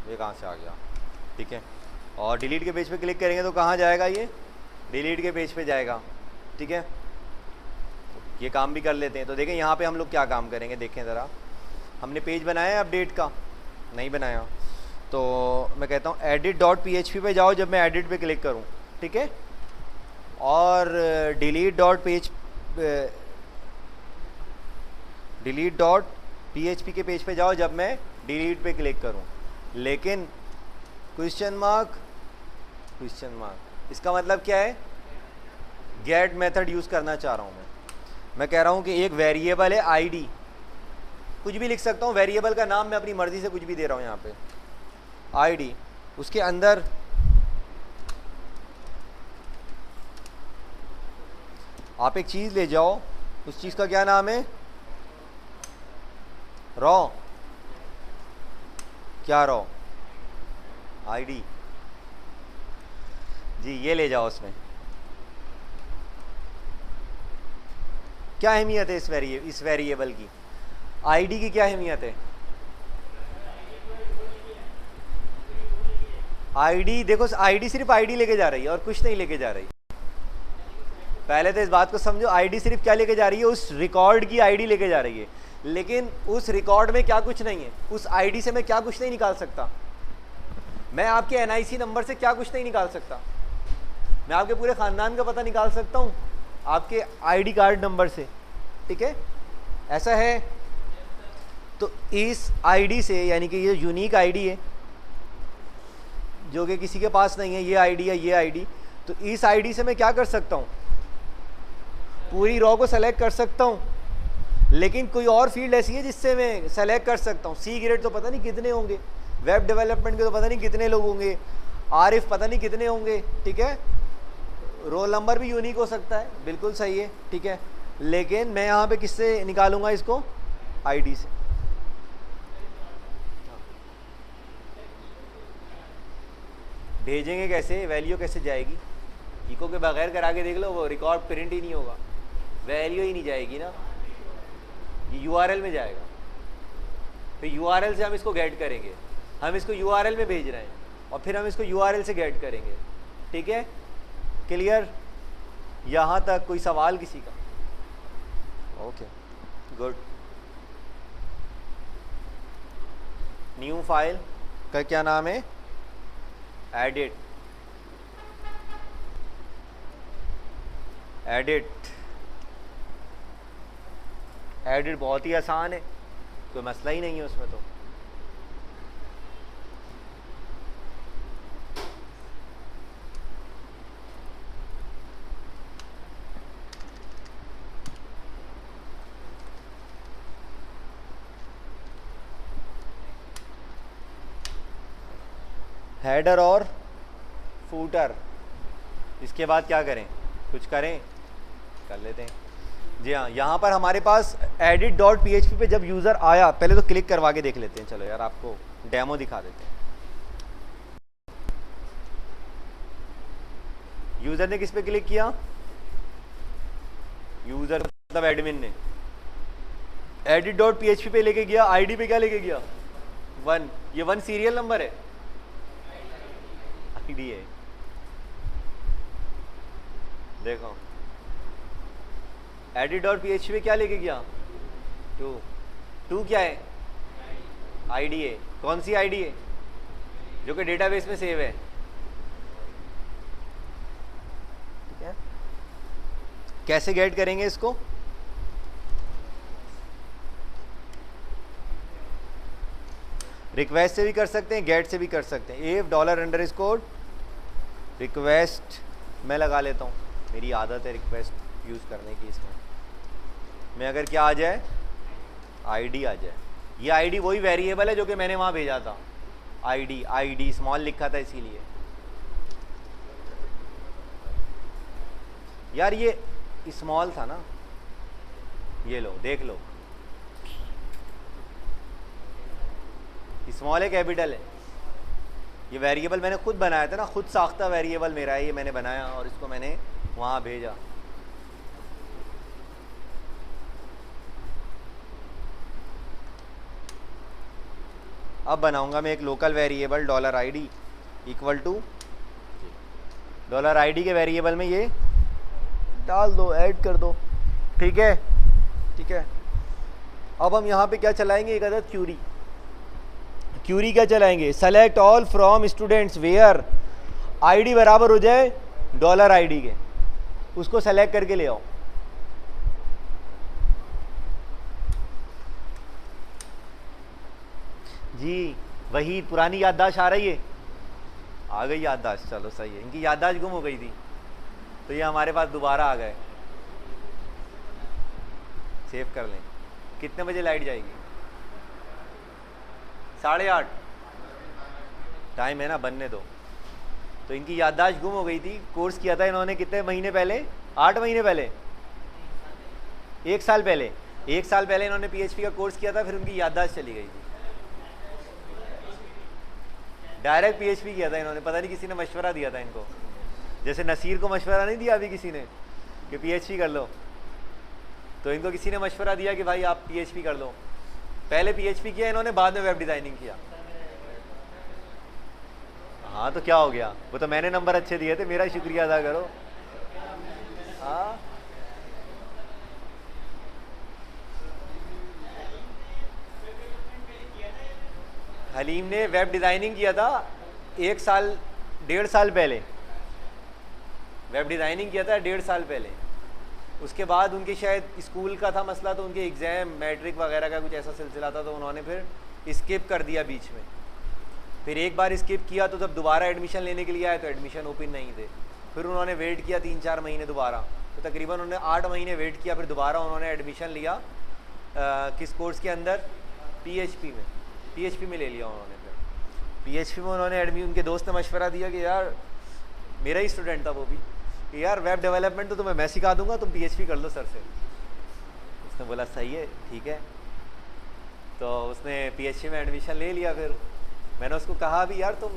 S1: ये कहाँ से आ गया? ठीक है। और डिलीट के पेज पे क्लिक करेंगे तो कहाँ जाएगा? ये डिलीट के पेज पे जाएगा, ठीक है। ये काम भी कर लेते हैं। तो देखें यहाँ पे हम लोग क्या काम करेंगे, देखें ज़रा। हमने पेज बनाया है अपडेट का? नहीं बनाया। तो मैं कहता हूँ edit.php पे जाओ जब मैं एडिट पे क्लिक करूँ, ठीक है। और delete.php के पेज पे जाओ जब मैं डिलीट पे क्लिक करूँ। लेकिन क्वेश्चन मार्क, इसका मतलब क्या है? गेट मेथड यूज़ करना चाह रहा हूँ मैं कह रहा हूँ कि एक वेरिएबल है आईडी, कुछ भी लिख सकता हूँ। वेरिएबल का नाम मैं अपनी मर्ज़ी से कुछ भी दे रहा हूँ यहाँ पे, आईडी। उसके अंदर आप एक चीज़ ले जाओ, उस चीज़ का क्या नाम है? रॉ। क्या रॉ? आईडी जी, ये ले जाओ। उसमें क्या अहमियत है इस वेरिएबल की? आईडी की क्या अहमियत है? आईडी, देखो आईडी सिर्फ आईडी लेके जा रही है और कुछ नहीं लेके जा रही। पहले तो इस बात को समझो, आईडी सिर्फ क्या लेके जा रही है? उस रिकॉर्ड की आईडी लेके जा रही है। लेकिन उस रिकॉर्ड में क्या कुछ नहीं है? उस आईडी से मैं क्या कुछ नहीं निकाल सकता? मैं आपके एनआईसी नंबर से क्या कुछ नहीं निकाल सकता? मैं आपके पूरे ख़ानदान का पता निकाल सकता हूँ आपके आईडी कार्ड नंबर से, ठीक है। ऐसा है। तो इस आईडी से, यानी कि ये यूनिक आईडी है जो कि किसी के पास नहीं है, ये आईडी या ये आईडी, तो इस आईडी से मैं क्या कर सकता हूँ? पूरी रॉ को सेलेक्ट कर सकता हूँ। लेकिन कोई और फील्ड ऐसी है जिससे मैं सेलेक्ट कर सकता हूँ। सी ग्रेड तो पता नहीं कितने होंगे, वेब डेवलपमेंट के तो पता नहीं कितने लोग होंगे, आरएफ पता नहीं कितने होंगे, ठीक है। रोल नंबर भी यूनिक हो सकता है, बिल्कुल सही है, ठीक है। लेकिन मैं यहाँ पे किससे निकालूंगा इसको? आईडी से। भेजेंगे कैसे? वैल्यू कैसे जाएगी? इको के बगैर करा के देख लो, वो रिकॉर्ड प्रिंट ही नहीं होगा, वैल्यू ही नहीं जाएगी ना, ये यूआरएल में जाएगा। फिर यूआरएल से हम इसको गेट करेंगे। हम इसको यूआरएल में भेज रहे हैं और फिर हम इसको यूआरएल से गेट करेंगे, ठीक है। क्लियर? यहाँ तक कोई सवाल किसी का? Okay, good. न्यू फाइल का क्या नाम है? एडिट। एडिट बहुत ही आसान है, कोई मसला ही नहीं है उसमें। तो हेडर और फूटर, इसके बाद क्या करें? कुछ करें? कर लेते हैं। जी हाँ, यहाँ पर हमारे पास edit.php पे जब यूज़र आया, पहले तो क्लिक करवा के देख लेते हैं। चलो यार, आपको डेमो दिखा देते हैं। यूज़र ने किस पे क्लिक किया? यूज़र मतलब एडमिन ने edit.php पे लेके गया, आईडी पे क्या लेके गया? 1। ये 1 सीरियल नंबर है, आईडी है। देखो एडिट डॉट PHP क्या लेके गया? 2 क्या है? आईडी है। कौन सी आईडी है? जो कि डेटाबेस में सेव है। ठीक है, कैसे गेट करेंगे इसको? रिक्वेस्ट से भी कर सकते हैं, गेट से भी कर सकते हैं। इफ $_ रिक्वेस्ट मैं लगा लेता हूँ, मेरी आदत है रिक्वेस्ट यूज़ करने की। इसमें मैं अगर क्या आ जाए, आईडी आ जाए। ये आईडी वही वेरिएबल है जो कि मैंने वहाँ भेजा था। आईडी स्मॉल लिखा था इसीलिए। यार ये स्मॉल था ना, ये लो देख लो, स्मॉल है कैपिटल है। ये वेरिएबल मैंने खुद बनाया था ना, खुद साख्ता वेरिएबल मेरा है, ये मैंने बनाया और इसको मैंने वहाँ भेजा। अब बनाऊंगा मैं एक local variable $ID equal to $ID के वेरिएबल में ये डाल दो, ऐड कर दो। ठीक है, ठीक है। अब हम यहाँ पे क्या चलाएंगे, एक अदद क्यूरी क्या चलाएंगे, select all from students where ID बराबर हो जाए $ID के, उसको सेलेक्ट करके ले आओ। जी वही पुरानी याददाश्त आ रही है, आ गई याददाश्त, चलो सही है। इनकी याददाश्त गुम हो गई थी तो ये हमारे पास दोबारा आ गए। सेव कर लें। कितने बजे लाइट जाएगी? 8:30 टाइम है ना, बनने दो। तो इनकी याददाश्त गुम हो गई थी। कोर्स किया था इन्होंने कितने महीने पहले? 8 महीने पहले, 1 साल पहले। 1 साल पहले इन्होंने PHP का कोर्स किया था, फिर उनकी याददाश्त चली गई थी। डायरेक्ट PHP किया था इन्होंने, पता नहीं किसी ने मशवरा दिया था इनको, जैसे नसीर को मशवरा नहीं दिया अभी किसी ने कि PHP कर लो, तो इनको किसी ने मशवरा दिया कि भाई आप PHP कर लो। पहले PHP किया इन्होंने, बाद में वेब डिज़ाइनिंग किया। हाँ तो क्या हो गया, वो तो मैंने नंबर अच्छे दिए थे, मेरा शुक्रिया अदा करो। हाँ हलीम ने वेब डिज़ाइनिंग किया था 1 साल 1.5 साल पहले, वेब डिज़ाइनिंग किया था 1.5 साल पहले। उसके बाद उनके शायद स्कूल का था मसला, तो उनके एग्ज़ाम मैट्रिक वगैरह का कुछ ऐसा सिलसिला था, तो उन्होंने फिर स्किप कर दिया बीच में। फिर एक बार स्किप किया तो जब दोबारा एडमिशन लेने के लिए आए तो एडमिशन ओपन नहीं थे। फिर उन्होंने वेट किया 3-4 महीने दोबारा, तो तकरीबन उन्होंने 8 महीने वेट किया। फिर दोबारा उन्होंने एडमिशन लिया किस कोर्स के अंदर? PHP में ले लिया उन्होंने। फिर PHP में उन्होंने उनके दोस्त ने मशवरा दिया कि यार, मेरा ही स्टूडेंट था वो भी, कि यार वेब डेवलपमेंट तो तुम्हें मैं सिखा दूंगा, तुम PHP कर लो सर से। उसने बोला सही है, ठीक है। तो उसने PHP में एडमिशन ले लिया। फिर मैंने उसको कहा भी यार तुम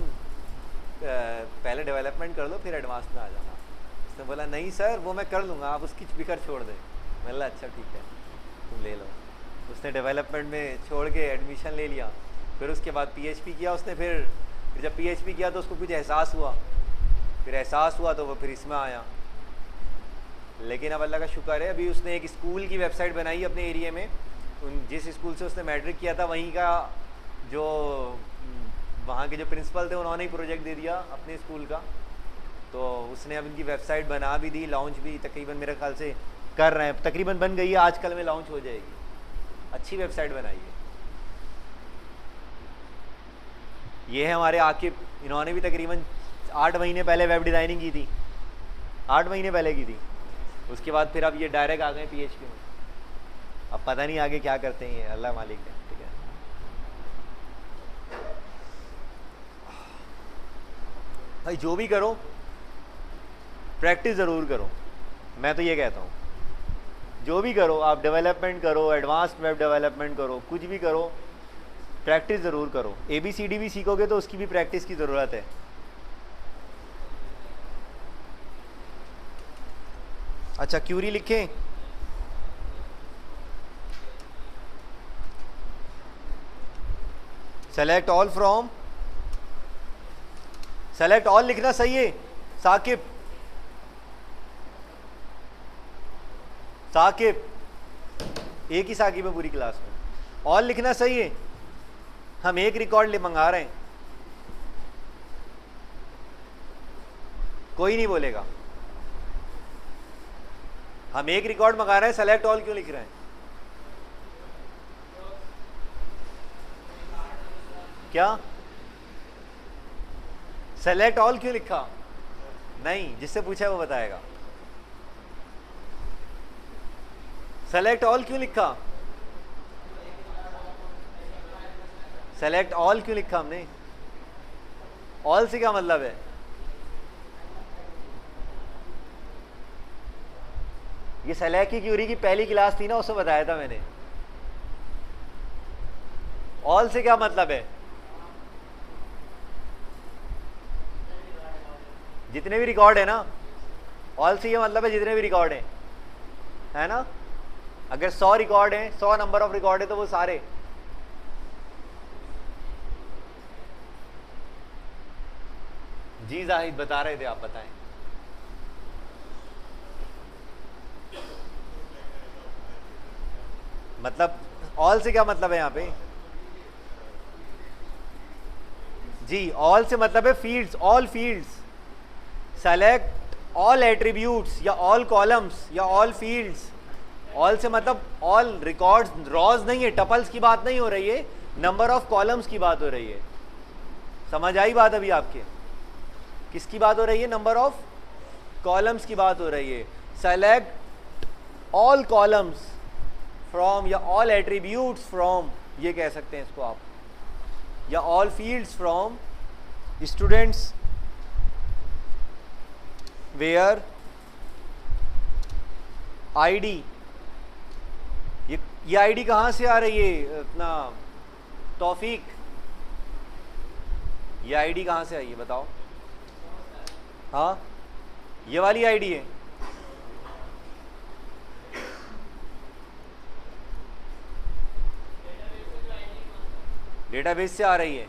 S1: पहले डेवलपमेंट कर लो फिर एडवांस में आ जाना। उसने बोला नहीं सर वो मैं कर लूँगा, आप उसकी फिक्र छोड़ दें। मैंने बोला अच्छा ठीक है तुम ले लो। उसने डेवलपमेंट में छोड़ के एडमिशन ले लिया। फिर उसके बाद PHP किया उसने। फिर जब PHP किया तो उसको कुछ एहसास हुआ, तो वो फिर इसमें आया। लेकिन अब अल्लाह का शुक्र है, अभी उसने एक स्कूल की वेबसाइट बनाई अपने एरिया में। जिस स्कूल से उसने मैट्रिक किया था वहीं का जो वहाँ के जो प्रिंसिपल थे उन्होंने ही प्रोजेक्ट दे दिया अपने स्कूल का। तो उसने अब इनकी वेबसाइट बना भी दी, लॉन्च भी तकरीबन मेरे ख्याल से कर रहे हैं, तकरीबन बन गई है, आजकल में लॉन्च हो जाएगी। अच्छी वेबसाइट बनाई है। ये है हमारे आकिब, इन्होंने भी तकरीबन 8 महीने पहले वेब डिज़ाइनिंग की थी, 8 महीने पहले की थी। उसके बाद फिर अब ये डायरेक्ट आ गए PHP में। अब पता नहीं आगे क्या करते हैं, अल्लाह मालिक है। ठीक है भाई, जो भी करो प्रैक्टिस ज़रूर करो। मैं तो ये कहता हूँ जो भी करो, आप डेवलपमेंट करो, एडवांस्ड वेब डेवलपमेंट करो, कुछ भी करो, प्रैक्टिस ज़रूर करो। ABCD भी सीखोगे तो उसकी भी प्रैक्टिस की ज़रूरत है। अच्छा क्यूरी लिखें, select all from, select all लिखना सही है साकिब, साकिब, एक ही साकिब है पूरी क्लास में। ऑल लिखना सही है, हम एक रिकॉर्ड मंगा रहे हैं, कोई नहीं बोलेगा। हम एक रिकॉर्ड मंगा रहे हैं, सेलेक्ट ऑल क्यों लिख रहे हैं? क्या सेलेक्ट ऑल क्यों लिखा? नहीं, जिससे पूछा है वो बताएगा। सेलेक्ट ऑल क्यों लिखा? सेलेक्ट ऑल क्यों लिखा हमने? ऑल से क्या मतलब है? ये सेलेक्ट की क्यूरी की पहली क्लास थी ना, उसमें बताया था मैंने। ऑल से क्या मतलब है? जितने भी रिकॉर्ड है ना, ऑल से ये मतलब है जितने भी रिकॉर्ड है ना। अगर 100 रिकॉर्ड है, 100 नंबर ऑफ रिकॉर्ड है, तो वो सारे। जी जाहिद बता रहे थे, आप बताएं। मतलब ऑल से क्या मतलब है यहाँ पे? जी, ऑल से मतलब है fields, all fields. Select all attributes या ऑल कॉलम्स या ऑल फील्ड्स। ऑल से मतलब ऑल रिकॉर्ड्स, रॉज नहीं है, टपल्स की बात नहीं हो रही है, नंबर ऑफ कॉलम्स की बात हो रही है। समझ आई बात अभी आपके? किसकी बात हो रही है? नंबर ऑफ कॉलम्स की बात हो रही है। सेलेक्ट ऑल कॉलम्स फ्रॉम या ऑल एट्रीब्यूट्स फ्रॉम, ये कह सकते हैं इसको आप, या all fields from students where ID. ये आईडी कहाँ से आ रही है अपना तौफीक? ये आईडी कहाँ से आई है बताओ? हाँ, ये वाली आईडी है। डेटाबेस से आ रही है।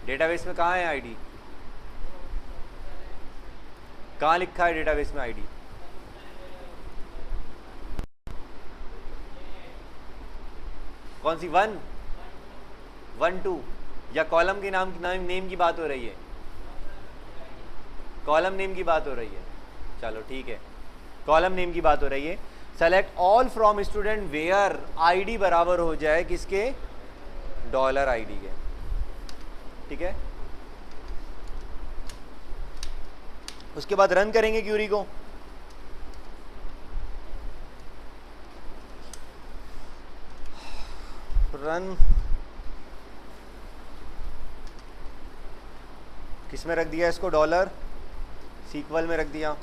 S1: डेटाबेस में कहाँ है आईडी? कहाँ लिखा है डेटाबेस में आईडी? कौन सी? 1 1 2 या कॉलम के नेम की बात हो रही है? कॉलम नेम की बात हो रही है। चलो ठीक है, कॉलम नेम की बात हो रही है। Select all from student where ID बराबर हो जाए किसके? $id के। ठीक है, उसके बाद रन करेंगे क्यूरी को। रन किस में रख दिया इसको? डॉलर सीक्वल में रख दिया।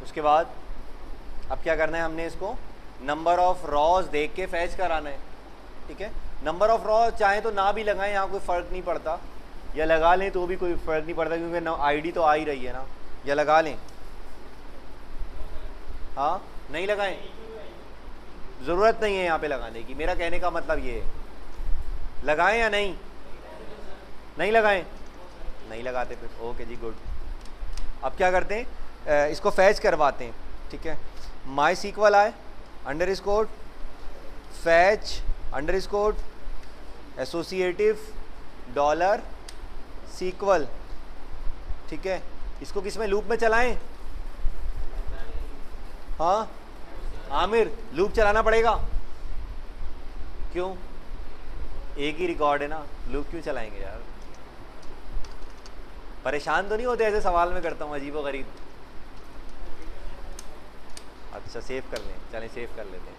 S1: उसके बाद अब क्या करना है? हमने इसको नंबर ऑफ रॉज देख के फैच कराना है। ठीक है, नंबर ऑफ रॉज चाहे तो ना भी लगाएं, यहाँ कोई फ़र्क नहीं पड़ता, या लगा लें तो भी कोई फ़र्क नहीं पड़ता, क्योंकि आईडी तो आ ही रही है ना। या लगा लें, हाँ नहीं लगाएं, ज़रूरत नहीं है यहाँ पे लगाने की। मेरा कहने का मतलब ये है, लगाएं या नहीं? नहीं लगाएं, नहीं लगाते फिर ओके जी, गुड। अब क्या करते हैं? इसको फैच करवाते हैं। ठीक है, माई सीक्वल आए _ फैच _ एसोसिएटिव $सीक्वल। ठीक है, इसको किस में? लूप में चलाएं। हाँ आमिर, लूप चलाना पड़ेगा। क्यों? एक ही रिकॉर्ड है ना, लूप क्यों चलाएंगे यार? परेशान तो नहीं होते ऐसे सवाल में करता हूँ अजीबोगरीब? अच्छा सेव कर लें, चलें सेव कर लेते हैं।